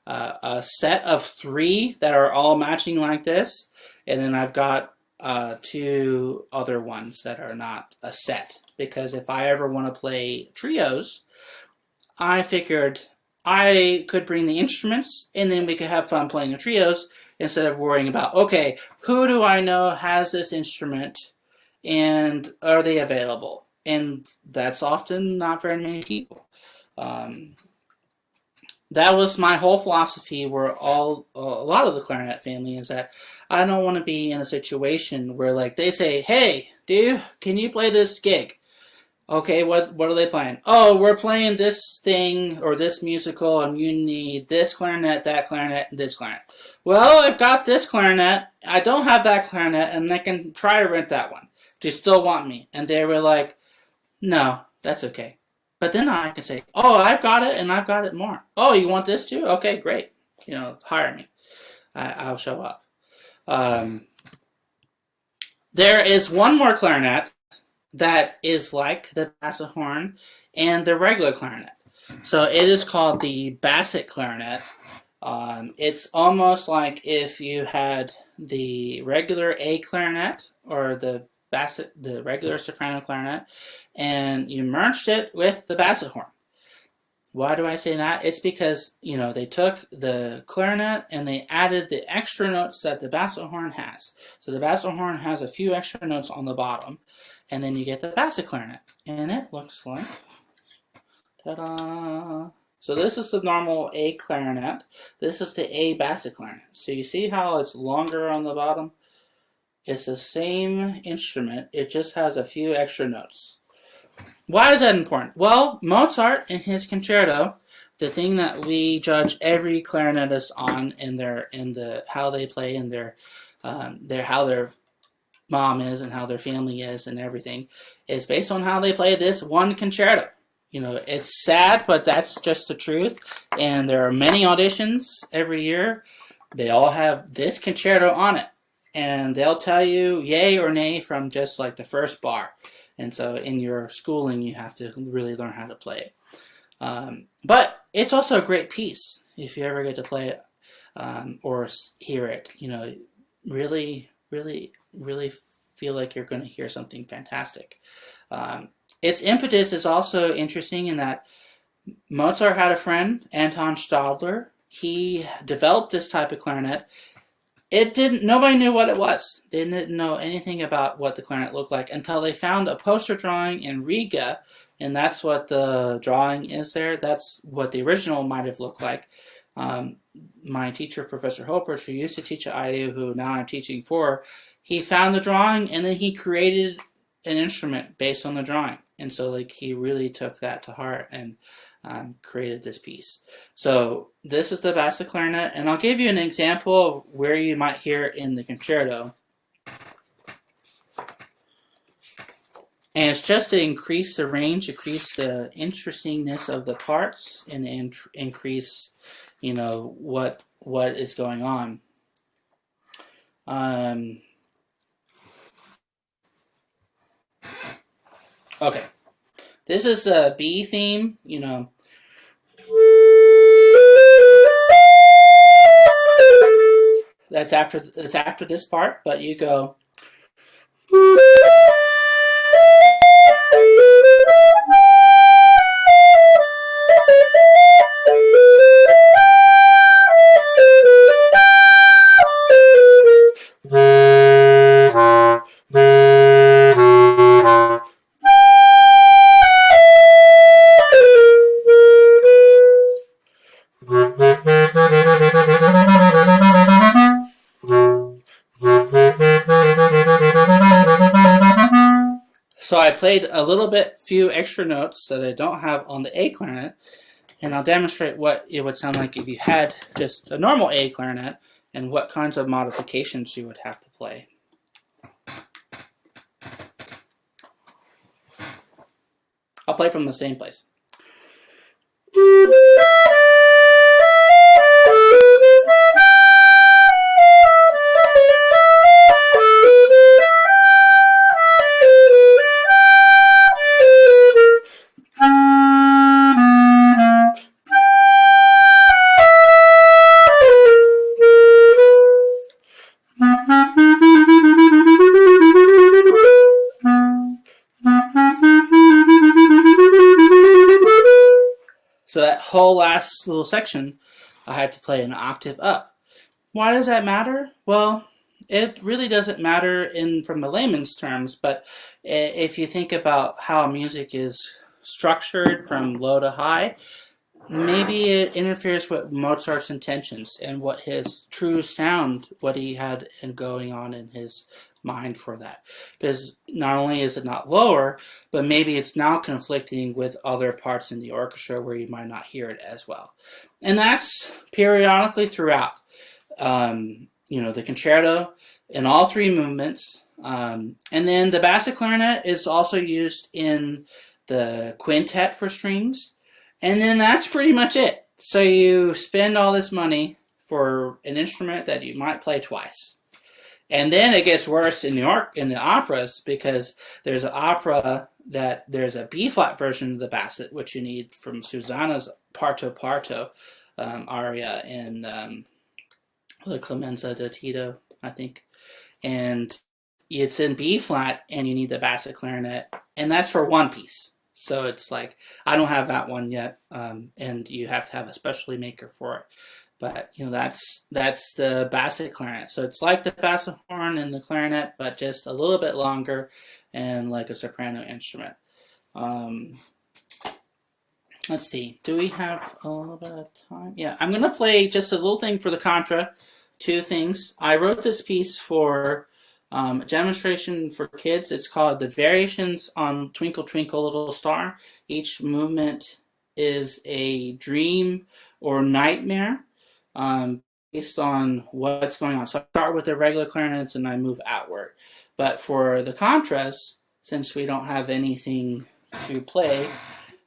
a set of 3 that are all matching like this, and then I've got 2 other ones that are not a set. Because if I ever want to play trios, I figured I could bring the instruments, and then we could have fun playing the trios instead of worrying about, okay, who do I know has this instrument, and are they available? And that's often not very many people. That was my whole philosophy where a lot of the clarinet family is that I don't want to be in a situation where like they say, hey, dude, can you play this gig? Okay, what are they playing? Oh, we're playing this thing or this musical and you need this clarinet, that clarinet, and this clarinet. Well, I've got this clarinet, I don't have that clarinet, and I can try to rent that one. Do you still want me? And they were like, no, that's okay. But then I can say, oh, I've got it and I've got it more. Oh, you want this too? Okay, great. Hire me. I'll show up. There is one more clarinet that is like the bassohorn and the regular clarinet. So it is called the basset clarinet. It's almost like if you had the regular A clarinet or the regular soprano clarinet, and you merged it with the bassohorn. Why do I say that? It's because, they took the clarinet and they added the extra notes that the bassohorn has. So the bassohorn has a few extra notes on the bottom, and then you get the basset clarinet. And it looks like, ta-da! So this is the normal A clarinet. This is the A basset clarinet. So you see how it's longer on the bottom? It's the same instrument, it just has a few extra notes. Why is that important? Well, Mozart in his concerto, the thing that we judge every clarinetist on how they play and how their mom is and how their family is and everything, is based on how they play this one concerto. It's sad, but that's just the truth. And there are many auditions every year. They all have this concerto on it. And they'll tell you yay or nay from just like the first bar. And so in your schooling, you have to really learn how to play it. But it's also a great piece if you ever get to play it or hear it. Really, really, really feel like you're going to hear something fantastic. Its impetus is also interesting in that Mozart had a friend, Anton Stadler. He developed this type of clarinet. Nobody knew what it was. They didn't know anything about what the clarinet looked like until they found a poster drawing in Riga, and that's what the drawing is there. That's what the original might have looked like. My teacher, Professor Hopert, who used to teach at IU, who now I'm teaching for, he found the drawing and then he created an instrument based on the drawing. And so he really took that to heart and created this piece. So this is the basset clarinet, and I'll give you an example of where you might hear it in the concerto. And it's just to increase the range, increase the interestingness of the parts, and increase, what is going on. Okay. This is a B theme, That's after this part, but you go. So I played a little bit, few extra notes that I don't have on the A clarinet, and I'll demonstrate what it would sound like if you had just a normal A clarinet and what kinds of modifications you would have to play. I'll play from the same place. So that whole last little section, I had to play an octave up. Why does that matter? Well, it really doesn't matter from the layman's terms, but if you think about how music is structured from low to high, maybe it interferes with Mozart's intentions and what his true sound, what he had going on in his mind for that. Because not only is it not lower, but maybe it's now conflicting with other parts in the orchestra where you might not hear it as well. And that's periodically throughout. The concerto in all three movements. And then the basso clarinet is also used in the quintet for strings. And then that's pretty much it. So you spend all this money for an instrument that you might play twice. And then it gets worse in the operas, because there's an opera that there's a B-flat version of the basset, which you need from Susanna's Parto Parto aria in the Clemenza de Tito, I think. And it's in B-flat, and you need the basset clarinet, and that's for one piece. So it's like, I don't have that one yet, and you have to have a specialty maker for it. But that's the basset clarinet. So it's like the basso horn and the clarinet, but just a little bit longer and like a soprano instrument. Let's see. Do we have a little bit of time? Yeah, I'm going to play just a little thing for the contra. Two things. I wrote this piece for a demonstration for kids. It's called The Variations on Twinkle Twinkle Little Star. Each movement is a dream or nightmare based on what's going on. So I start with the regular clarinets and I move outward. But for the contras, since we don't have anything to play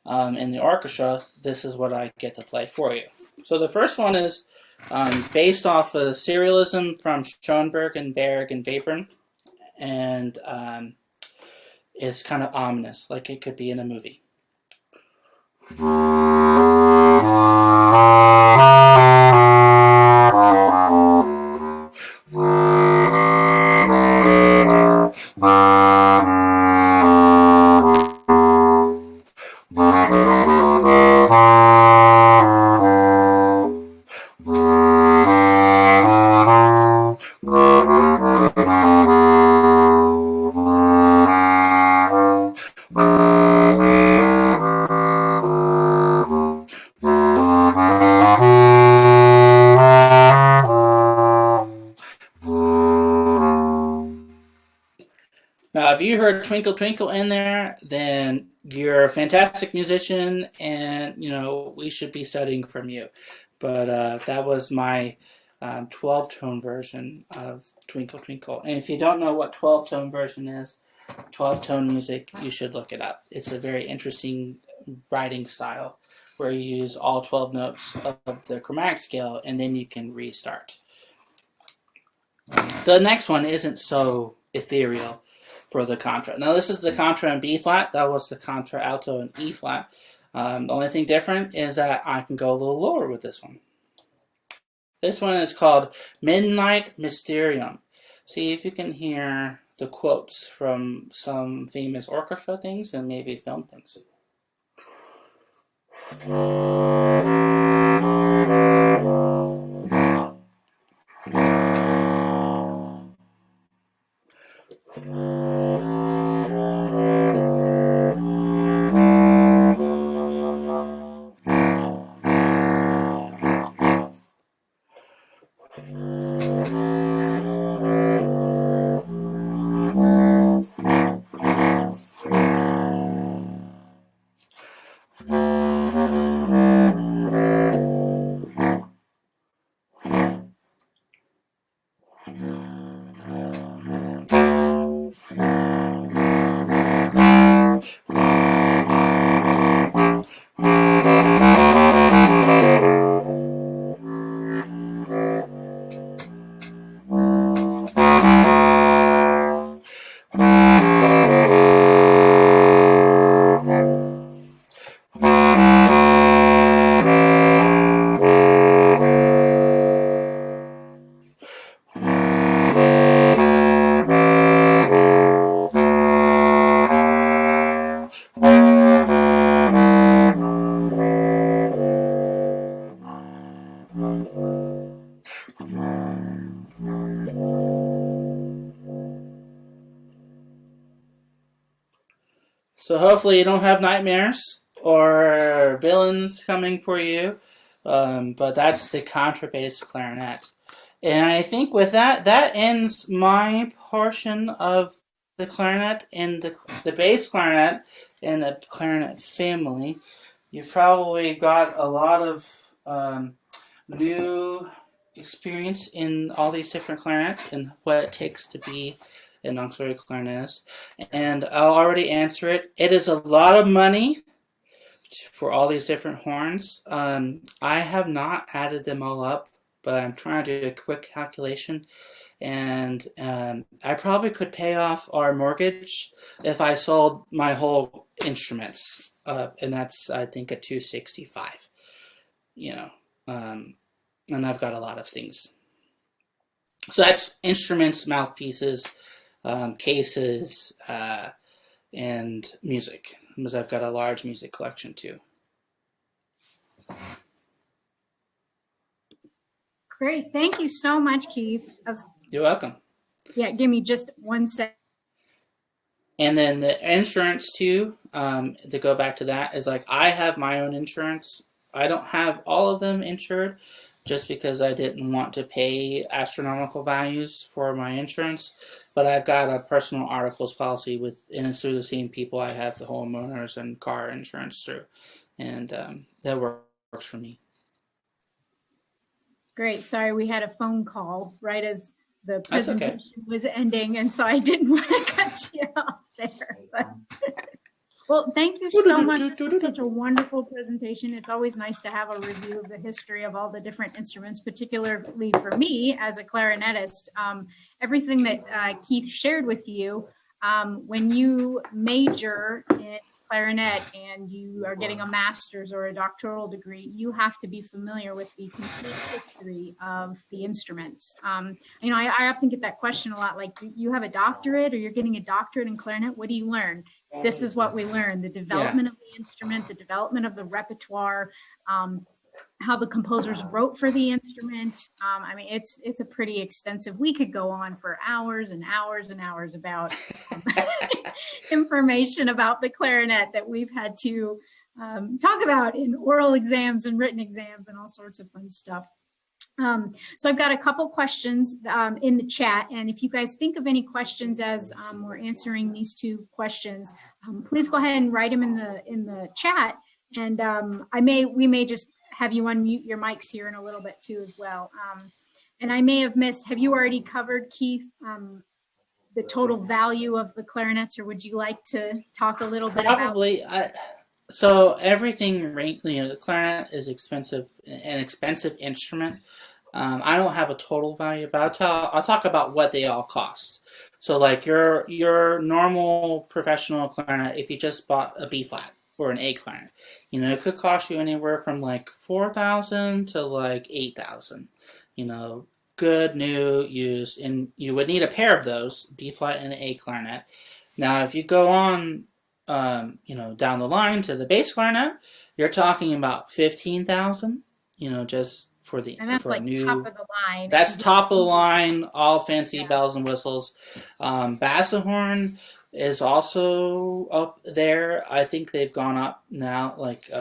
in the orchestra, this is what I get to play for you. So the first one is based off of serialism from Schoenberg and Berg and Webern, and it's kind of ominous, like it could be in a movie. Now, if you heard Twinkle Twinkle in there, then you're a fantastic musician, and we should be studying from you. But that was my 12-tone version of Twinkle Twinkle. And if you don't know what 12-tone version is, 12-tone music, you should look it up. It's a very interesting writing style where you use all 12 notes of the chromatic scale, and then you can restart. The next one isn't so ethereal for the contra. Now this is the contra in B-flat. That was the contra alto in E-flat. The only thing different is that I can go a little lower with this one. This one is called Midnight Mysterium. See if you can hear the quotes from some famous orchestra things and maybe film things. So hopefully you don't have nightmares or villains coming for you. But that's the contrabass clarinet. And I think with that, that ends my portion of the clarinet and the bass clarinet and the clarinet family. You've probably got a lot of new experience in all these different clarinets and what it takes to be an auxiliary clarinetist. And I'll already answer it. It is a lot of money for all these different horns. I have not added them all up, but I'm trying to do a quick calculation. And I probably could pay off our mortgage if I sold my whole instruments. And that's, I think, a 265. You know, and I've got a lot of things. So that's instruments, mouthpieces, cases, and music, because I've got a large music collection too. Great. Thank you so much, Keith. You're welcome. Yeah, give me just 1 sec. And then the insurance too, to go back to that, is like I have my own insurance. I don't have all of them insured just because I didn't want to pay astronomical values for my insurance. But I've got a personal articles policy with, and it's through the same people I have the homeowners and car insurance through. And that works for me. Great. Sorry, we had a phone call right as the presentation okay. was ending, and so I didn't want to cut you off there. But well, thank you so much. This was such a wonderful presentation. It's always nice to have a review of the history of all the different instruments, particularly for me as a clarinetist. Everything that Keith shared with you, when you major in clarinet and you are getting a master's or a doctoral degree, you have to be familiar with the complete history of the instruments. You know, I often get that question a lot, like, you have a doctorate or you're getting a doctorate in clarinet, what do you learn? This is what we learn: the development of the instrument, the development of the repertoire, how the composers wrote for the instrument. I mean, it's a pretty extensive. We could go on for hours and hours and hours about information about the clarinet that we've had to talk about in oral exams and written exams and all sorts of fun stuff. So I've got a couple questions in the chat, and if you guys think of any questions as we're answering these two questions, please go ahead and write them in the chat, and we may just have you unmute your mics here in a little bit too as well. And I may have missed, have you already covered, Keith, the total value of the clarinets, or would you like to talk a little bit Probably, about? So everything, you know, the clarinet is expensive, an expensive instrument. I don't have a total value, but I'll talk about what they all cost. So like your normal professional clarinet, if you just bought a B flat or an A clarinet, you know, it could cost you anywhere from like $4,000 to like $8,000. good, new, used, and you would need a pair of those, B flat and A clarinet. Now, if you go on, down the line to the bass clarinet, you're talking about 15,000. Just And that's for a like new. top of the line. That's top of the line, all fancy bells and whistles. Bassahorn is also up there. I think they've gone up now. Like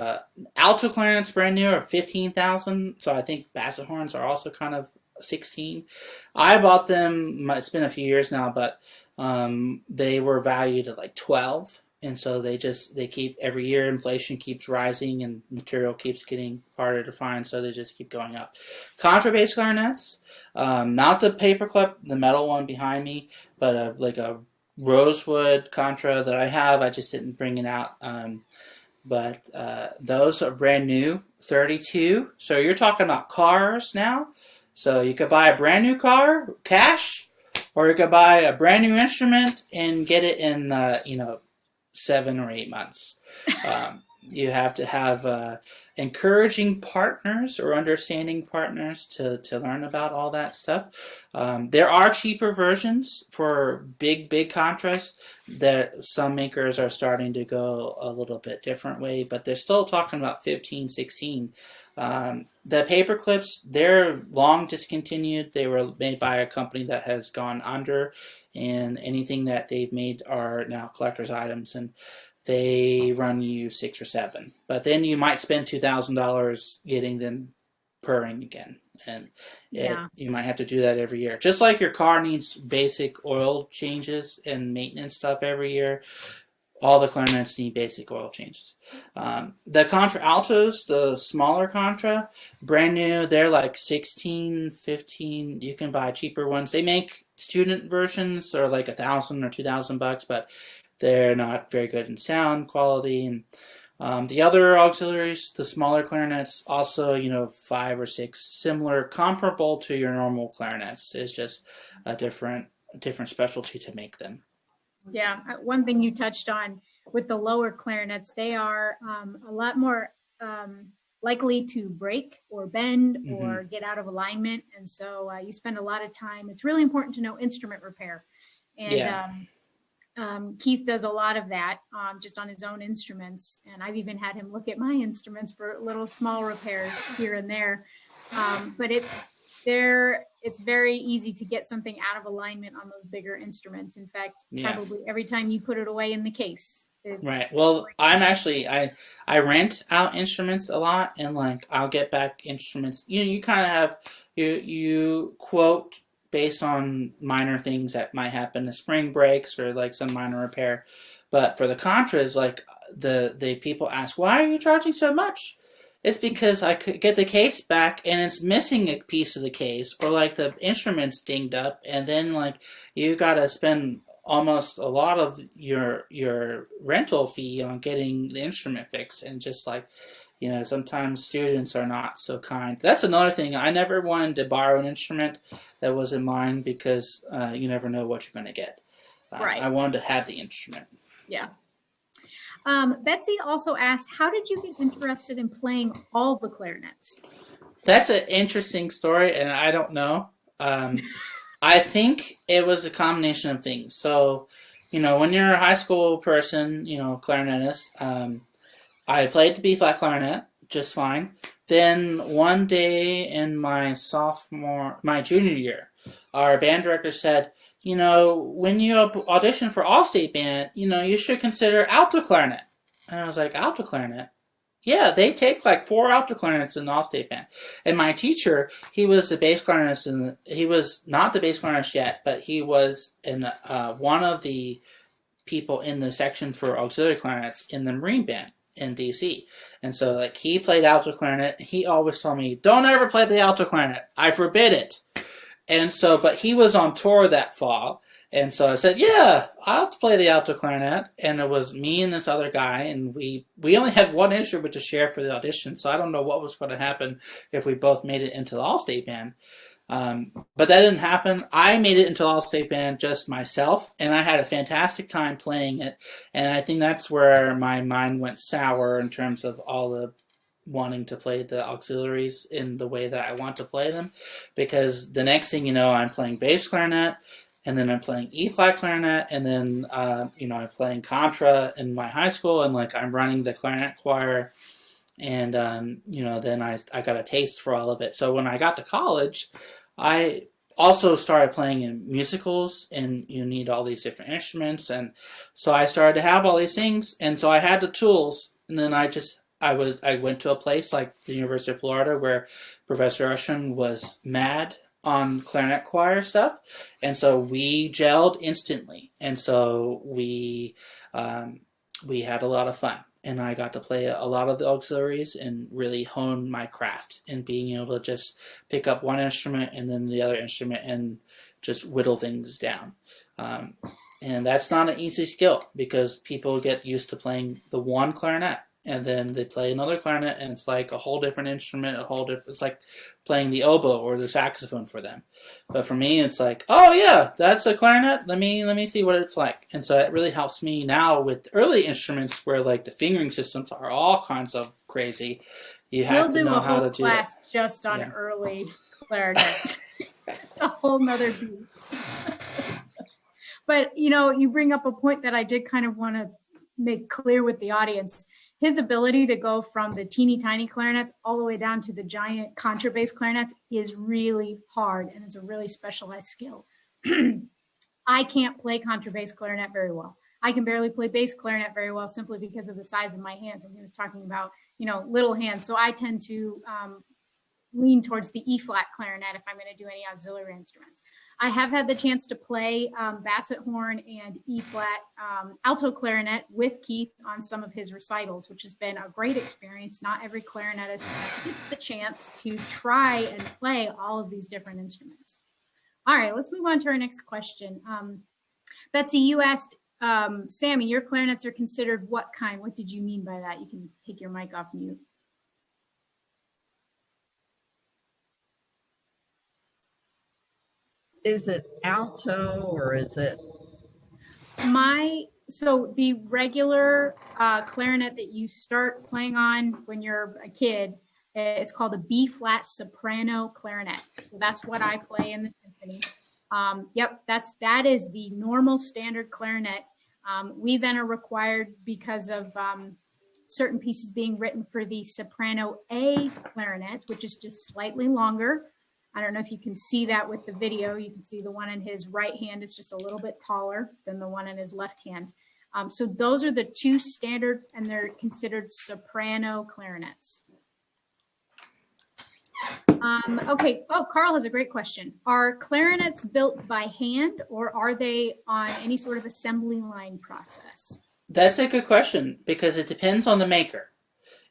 alto clarinets, brand new, are 15,000. So I think bassahorns are also kind of 16. I bought them. It's been a few years now, but they were valued at like 12. And so they keep, every year inflation keeps rising and material keeps getting harder to find, so they just keep going up. Contrabass clarinets, not the paperclip, the metal one behind me, but like a rosewood contra that I have. I just didn't bring it out. But those are brand new, 32. So you're talking about cars now. So you could buy a brand new car, cash, or you could buy a brand new instrument and get it in, 7 or 8 months. You have to have encouraging partners or understanding partners to learn about all that stuff. There are cheaper versions for big contras that some makers are starting to go a little bit different way, but they're still talking about 15, 16. The paper clips, they're long discontinued. They were made by a company that has gone under, and anything that they've made are now collector's items, and they run you 6 or 7. But then you might spend $2,000 getting them purring again, and you might have to do that every year. Just like your car needs basic oil changes and maintenance stuff every year, all the clarinets need basic oil changes. The contra altos, the smaller contra, brand new, they're like 16, 15. You can buy cheaper ones. They make student versions, or like $1,000 or $2,000, but they're not very good in sound quality. And the other auxiliaries, the smaller clarinets, also 5 or 6, similar, comparable to your normal clarinets. It's just a different specialty to make them. Yeah, one thing you touched on with the lower clarinets, they are a lot more likely to break or bend or get out of alignment. And so you spend a lot of time. It's really important to know instrument repair. And Keith does a lot of that just on his own instruments. And I've even had him look at my instruments for little small repairs here and there. But it's very easy to get something out of alignment on those bigger instruments. In fact, probably every time you put it away in the case. Right. Well, I'm actually, I rent out instruments a lot, and like I'll get back instruments. You kind of have, you quote based on minor things that might happen, the spring breaks or like some minor repair. But for the contras, like the people ask, why are you charging so much? It's because I could get the case back and it's missing a piece of the case, or like the instrument's dinged up, and then like you gotta spend almost a lot of your rental fee on getting the instrument fixed. And just like, sometimes students are not so kind. That's another thing. I never wanted to borrow an instrument that wasn't mine, because you never know what you're going to get. Right. I wanted to have the instrument. Yeah. Betsy also asked, how did you get interested in playing all the clarinets? That's an interesting story, and I don't know. I think it was a combination of things. So, when you're a high school person, clarinetist, I played the B-flat clarinet just fine. Then one day in my junior year, our band director said, when you audition for All-State Band, you should consider alto clarinet. And I was like, alto clarinet? Yeah, they take like 4 alto clarinets in the All-State Band. And my teacher, he was the bass clarinetist, and he was not the bass clarinetist yet, but he was in one of the people in the section for auxiliary clarinets in the Marine Band in DC. And so like he played alto clarinet. He always told me, don't ever play the alto clarinet. I forbid it. And so, but he was on tour that fall. And so I said, yeah, I'll play the alto clarinet. And it was me and this other guy, and we only had one instrument to share for the audition, so I don't know what was going to happen if we both made it into the All-State Band. But that didn't happen. I made it into the All-State Band just myself, and I had a fantastic time playing it. And I think that's where my mind went sour in terms of all the wanting to play the auxiliaries in the way that I want to play them, because the next thing you know, I'm playing bass clarinet, and then I'm playing E flat clarinet, and then I'm playing contra in my high school, and like I'm running the clarinet choir, and then I got a taste for all of it. So when I got to college, I also started playing in musicals, and you need all these different instruments, and so I started to have all these things, and so I had the tools, and then I went to a place like the University of Florida where Professor Usher was mad on clarinet choir stuff, and so we gelled instantly, and so we had a lot of fun, and I got to play a lot of the auxiliaries and really hone my craft in being able to just pick up one instrument and then the other instrument and just whittle things down. And that's not an easy skill, because people get used to playing the one clarinet, and then they play another clarinet, and it's like a whole different instrument, it's like playing the oboe or the saxophone for them. But for me, it's like, oh yeah, that's a clarinet. Let me see what it's like. And so it really helps me now with early instruments where like the fingering systems are all kinds of crazy. You have to know how to do it. We'll do a whole class just on early clarinet. It's a whole nother beast. But you bring up a point that I did kind of want to make clear with the audience. His ability to go from the teeny tiny clarinets all the way down to the giant contrabass clarinets is really hard, and it's a really specialized skill. I can't play contrabass clarinet very well. I can barely play bass clarinet very well, simply because of the size of my hands. And he was talking about, little hands. So I tend to lean towards the E flat clarinet if I'm going to do any auxiliary instruments. I have had the chance to play basset horn and E flat alto clarinet with Keith on some of his recitals, which has been a great experience. Not every clarinetist gets the chance to try and play all of these different instruments. All right, let's move on to our next question. Betsy, you asked, Sammy, your clarinets are considered what kind? What did you mean by that? You can take your mic off mute. Is it alto or is it? So the regular clarinet that you start playing on when you're a kid, it's called a B flat soprano clarinet. So that's what I play in the symphony. Yep, that is the normal standard clarinet. We then are required, because of certain pieces being written, for the soprano A clarinet, which is just slightly longer. I don't know if you can see that with the video. You can see the one in his right hand is just a little bit taller than the one in his left hand. So those are the two standard, and they're considered soprano clarinets. Okay. Oh, Carl has a great question. Are clarinets built by hand, or are they on any sort of assembly line process? That's a good question, because it depends on the maker.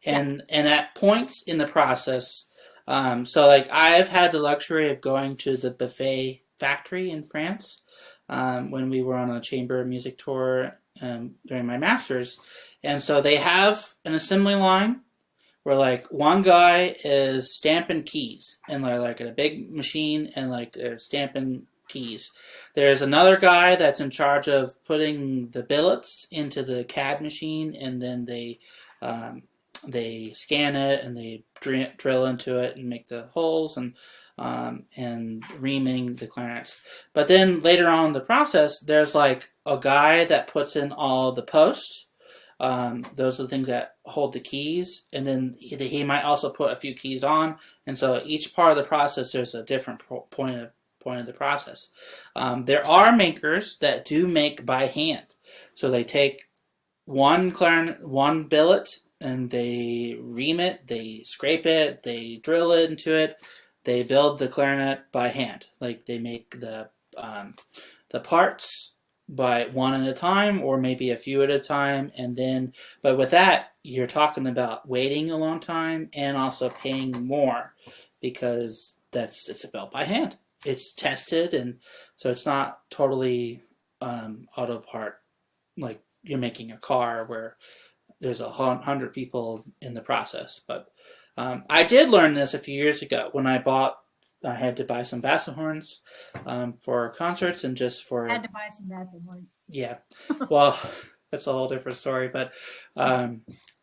And at points in the process, so like I've had the luxury of going to the Buffet factory in France when we were on a chamber music tour during my master's. And so they have an assembly line where like one guy is stamping keys, and they're like at a big machine, and like they're stamping keys. There's another guy that's in charge of putting the billets into the CAD machine, and then they scan it, and they drill into it and make the holes, and reaming the clarinets. But then later on in the process, there's like a guy that puts in all the posts. Those are the things that hold the keys, and then he might also put a few keys on, and so each part of the process there's a different point of the process. There are makers that do make by hand, so they take one billet, and they ream it, they scrape it, they drill it into it, they build the clarinet by hand. Like they make the parts by one at a time, or maybe a few at a time, and then, but with that, you're talking about waiting a long time and also paying more, because it's built by hand. It's tested, and so it's not totally auto part like you're making a car where there's 100 people in the process. But I did learn this a few years ago when I had to buy some basset horns for concerts, and just for... I had to buy some basset horns. Yeah. Well, that's a whole different story. But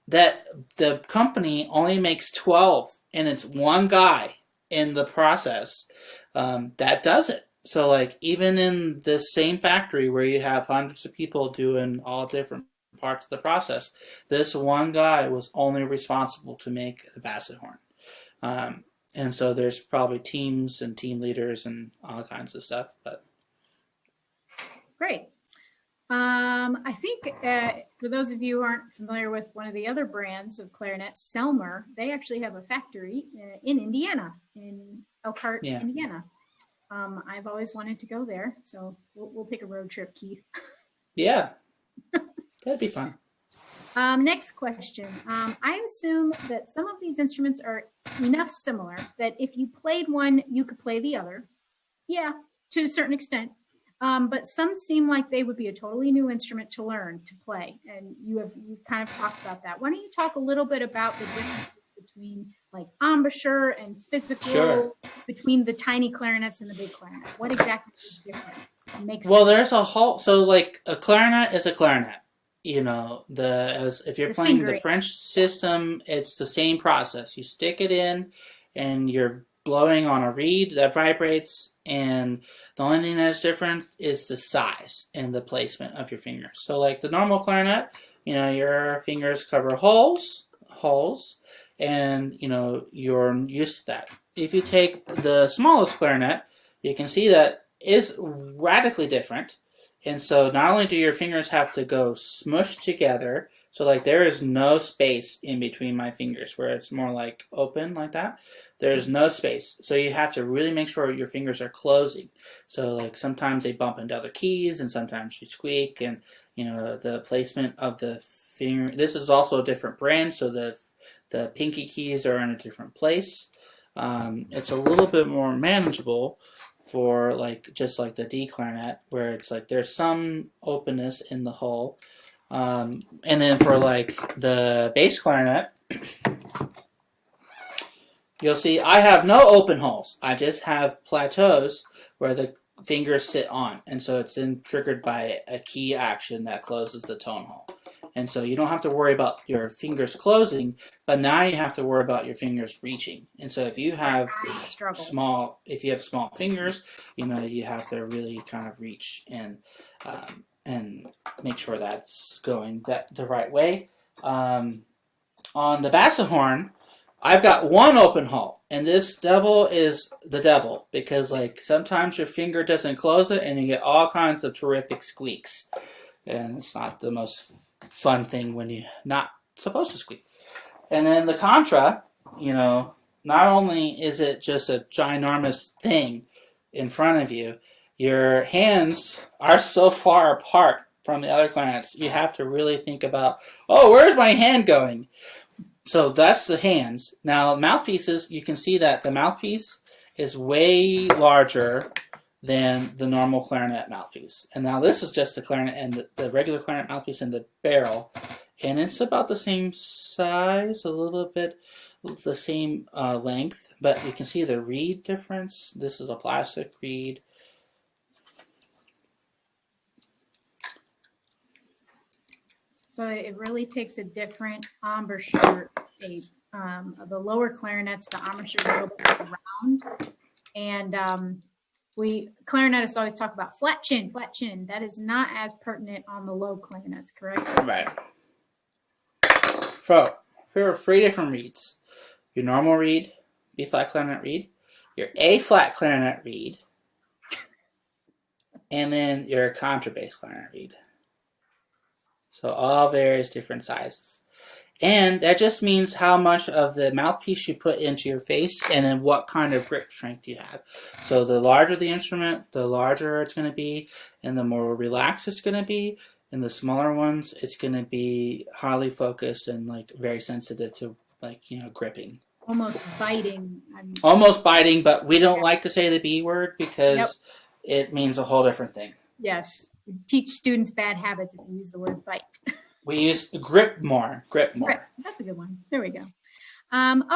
that the company only makes 12, and it's one guy in the process that does it. So like even in this same factory where you have hundreds of people doing all different parts of the process, this one guy was only responsible to make the basset horn. And so there's probably teams and team leaders and all kinds of stuff. But Great. I think for those of you who aren't familiar with one of the other brands of clarinets, Selmer, they actually have a factory in Indiana, in Elkhart, Indiana. I've always wanted to go there, so we'll take a road trip, Keith. Yeah, that'd be fun. Next question. I assume that some of these instruments are enough similar that if you played one, you could play the other. Yeah, to a certain extent. But some seem like they would be a totally new instrument to learn to play, and you've kind of talked about that. Why don't you talk a little bit about the differences between like embouchure and physical between the tiny clarinets and the big clarinets? What exactly is different? Well, there's a whole like a clarinet is a clarinet. You know, if you're playing the French system, it's the same process. You stick it in, and you're blowing on a reed that vibrates, and the only thing that is different is the size and the placement of your fingers. So like the normal clarinet, you know, your fingers cover holes, and you know, you're used to that. If you take the smallest clarinet, you can see that it's radically different. And so not only do your fingers have to go smushed together, so like there is no space in between my fingers where it's more like open like that. There's no space. So you have to really make sure your fingers are closing. So like sometimes they bump into other keys and sometimes you squeak, and you know the placement of the finger. This is also a different brand, so the pinky keys are in a different place. It's a little bit more manageable for like just like the D clarinet, where it's like there's some openness in the hole. And then for like the bass clarinet, you'll see I have no open holes. I just have plateaus where the fingers sit on, and so it's then triggered by a key action that closes the tone hole. And so you don't have to worry about your fingers closing, but now you have to worry about your fingers reaching. And so if you have small fingers, you know, you have to really kind of reach and make sure that's going the right way. On the basset horn, I've got one open hole, and this devil is the devil because like sometimes your finger doesn't close it, and you get all kinds of terrific squeaks, and it's not the most fun thing when you're not supposed to squeak. And then the contra, you know, not only is it just a ginormous thing in front of you, your hands are so far apart from the other clarinets, you have to really think about, oh, where's my hand going? So that's the hands. Now, mouthpieces, you can see that the mouthpiece is way larger than the normal clarinet mouthpiece. And now this is just the clarinet and the regular clarinet mouthpiece and the barrel. And it's about the same size, a little bit the same length, but you can see the reed difference. This is a plastic reed. So it really takes a different embouchure shape. The lower clarinets, the embouchure is a little bit round. And clarinetists always talk about flat chin, flat chin. That is not as pertinent on the low clarinets, correct? Right. So, here are 3 different reeds. Your normal reed, B flat clarinet reed, your A flat clarinet reed, and then your contrabass clarinet reed. So all various different sizes. And that just means how much of the mouthpiece you put into your face and then what kind of grip strength you have. So the larger the instrument, the larger it's going to be, and the more relaxed it's going to be. And the smaller ones, it's going to be highly focused and like very sensitive to like, you know, gripping. Almost biting. Almost biting, but we don't like to say the B word because it means a whole different thing. Yes. Teach students bad habits if you use the word bite. We use grip more. Grip. That's a good one. There we go.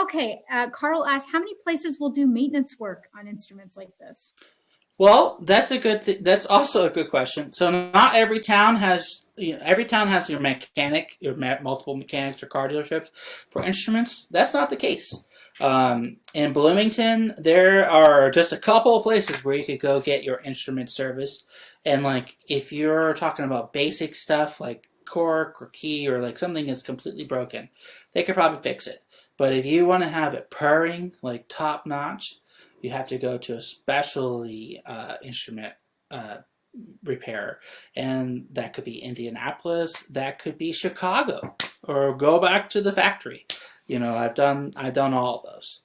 Okay. Carl asked, how many places will do maintenance work on instruments like this? Well, that's a good that's also a good question. So not every town has, every town has your mechanic, multiple mechanics or car dealerships for instruments. That's not the case. In Bloomington, there are just a couple of places where you could go get your instrument serviced. And like if you're talking about basic stuff like cork or key or like something that's completely broken, they could probably fix it. But if you want to have it purring like top notch, you have to go to a specialty instrument repairer, and that could be Indianapolis, that could be Chicago, or go back to the factory. I've done all of those,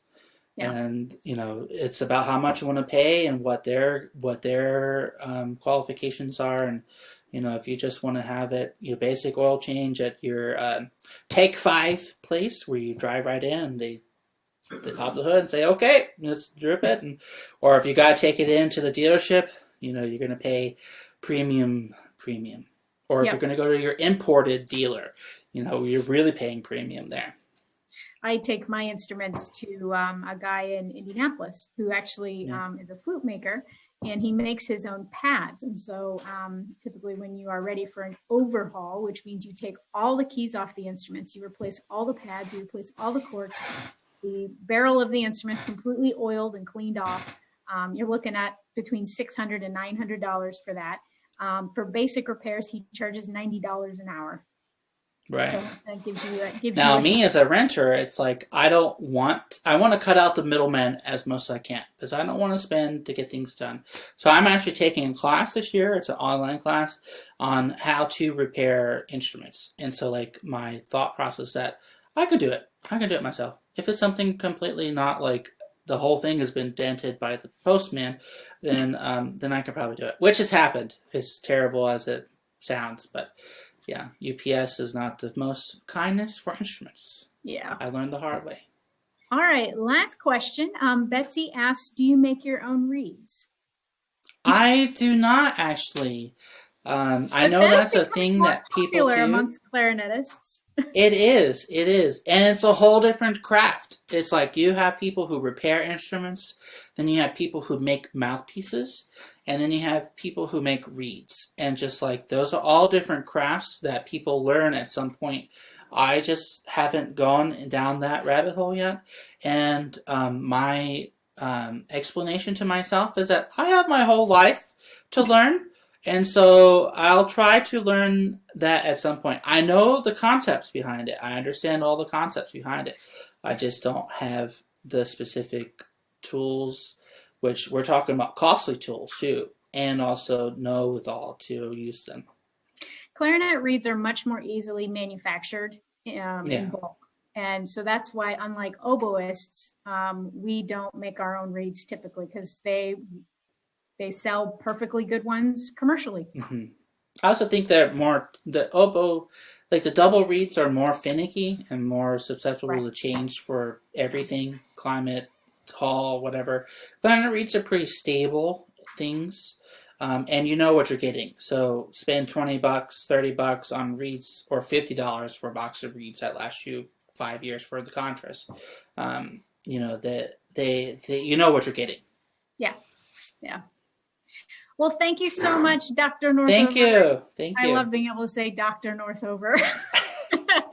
Yeah. and it's about how much you want to pay and what their qualifications are, and if you just want to have it your basic oil change at your Take 5 place where you drive right in and they pop the hood and say, okay, let's drip it. Or if you got to take it into the dealership, you're going to pay premium. Or if Yep. you're going to go to your imported dealer, you're really paying premium there. I take my instruments to a guy in Indianapolis who actually is a flute maker, and he makes his own pads. And so typically when you are ready for an overhaul, which means you take all the keys off the instruments, you replace all the pads, you replace all the corks, the barrel of the instrument's completely oiled and cleaned off. You're looking at between $600 and $900 for that. For basic repairs, he charges $90 an hour. Right. So that gives Now, you me as a renter, it's like I want to cut out the middleman as much as I can because I don't want to spend to get things done. So I'm actually taking a class this year. It's an online class on how to repair instruments. And so like my thought process that I could do it. I can do it myself. If it's something completely not like the whole thing has been dented by the postman, then I could probably do it, which has happened. As terrible as it sounds, but yeah, UPS is not the most kindness for instruments. Yeah. I learned the hard way. All right. Last question. Betsy asks, do you make your own reeds? I do not actually. I know that's a thing that people do. Amongst clarinetists. It is. And it's a whole different craft. It's like you have people who repair instruments, then you have people who make mouthpieces, and then you have people who make reeds. And just like those are all different crafts that people learn at some point. I just haven't gone down that rabbit hole yet. And my explanation to myself is that I have my whole life to learn. And so I'll try to learn that at some point. I know the concepts behind it. I understand all the concepts behind it. I just don't have the specific tools, which we're talking about costly tools too, and also know withal to use them. Clarinet reeds are much more easily manufactured in bulk. And so that's why, unlike oboists, we don't make our own reeds typically because they sell perfectly good ones commercially. Mm-hmm. I also think they're more, the oboe, like the double reeds are more finicky and more susceptible to change for everything, climate, tall, whatever. Clarinet reeds are pretty stable things, and you know what you're getting. So spend $20, $30 on reeds, or $50 for a box of reeds that last you 5 years for the contrast. You know that they you know what you're getting. Yeah. Well, thank you so much, Dr. Northover. Thank you. I love being able to say Dr. Northover.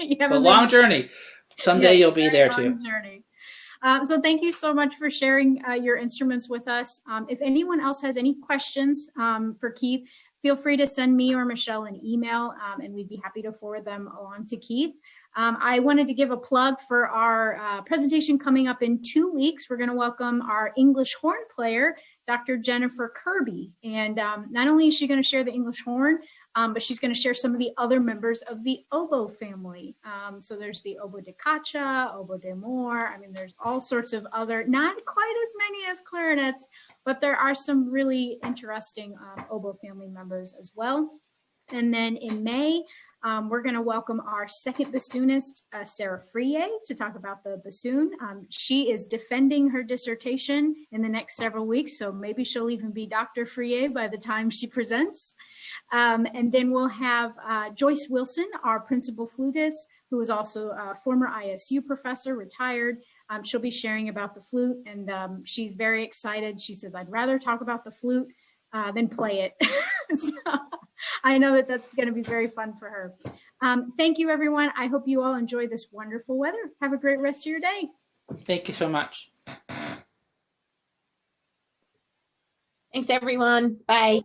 It's a long journey. Someday you'll be there too. Journey. So thank you so much for sharing your instruments with us. If anyone else has any questions for Keith, feel free to send me or Michelle an email, and we'd be happy to forward them along to Keith. I wanted to give a plug for our presentation coming up in 2 weeks. We're going to welcome our English horn player, Dr. Jennifer Kirby. And not only is she going to share the English horn, but she's going to share some of the other members of the oboe family. So there's the oboe de caccia, oboe d'amore. I mean, there's all sorts of other, not quite as many as clarinets, but there are some really interesting oboe family members as well. And then in May, we're going to welcome our second bassoonist, Sarah Frier, to talk about the bassoon. She is defending her dissertation in the next several weeks, so maybe she'll even be Dr. Frier by the time she presents. And then we'll have Joyce Wilson, our principal flutist, who is also a former ISU professor, retired. She'll be sharing about the flute, and she's very excited. She says, I'd rather talk about the flute than play it. So I know that that's going to be very fun for her. Thank you, everyone. I hope you all enjoy this wonderful weather. Have a great rest of your day. Thank you so much. Thanks, everyone. Bye.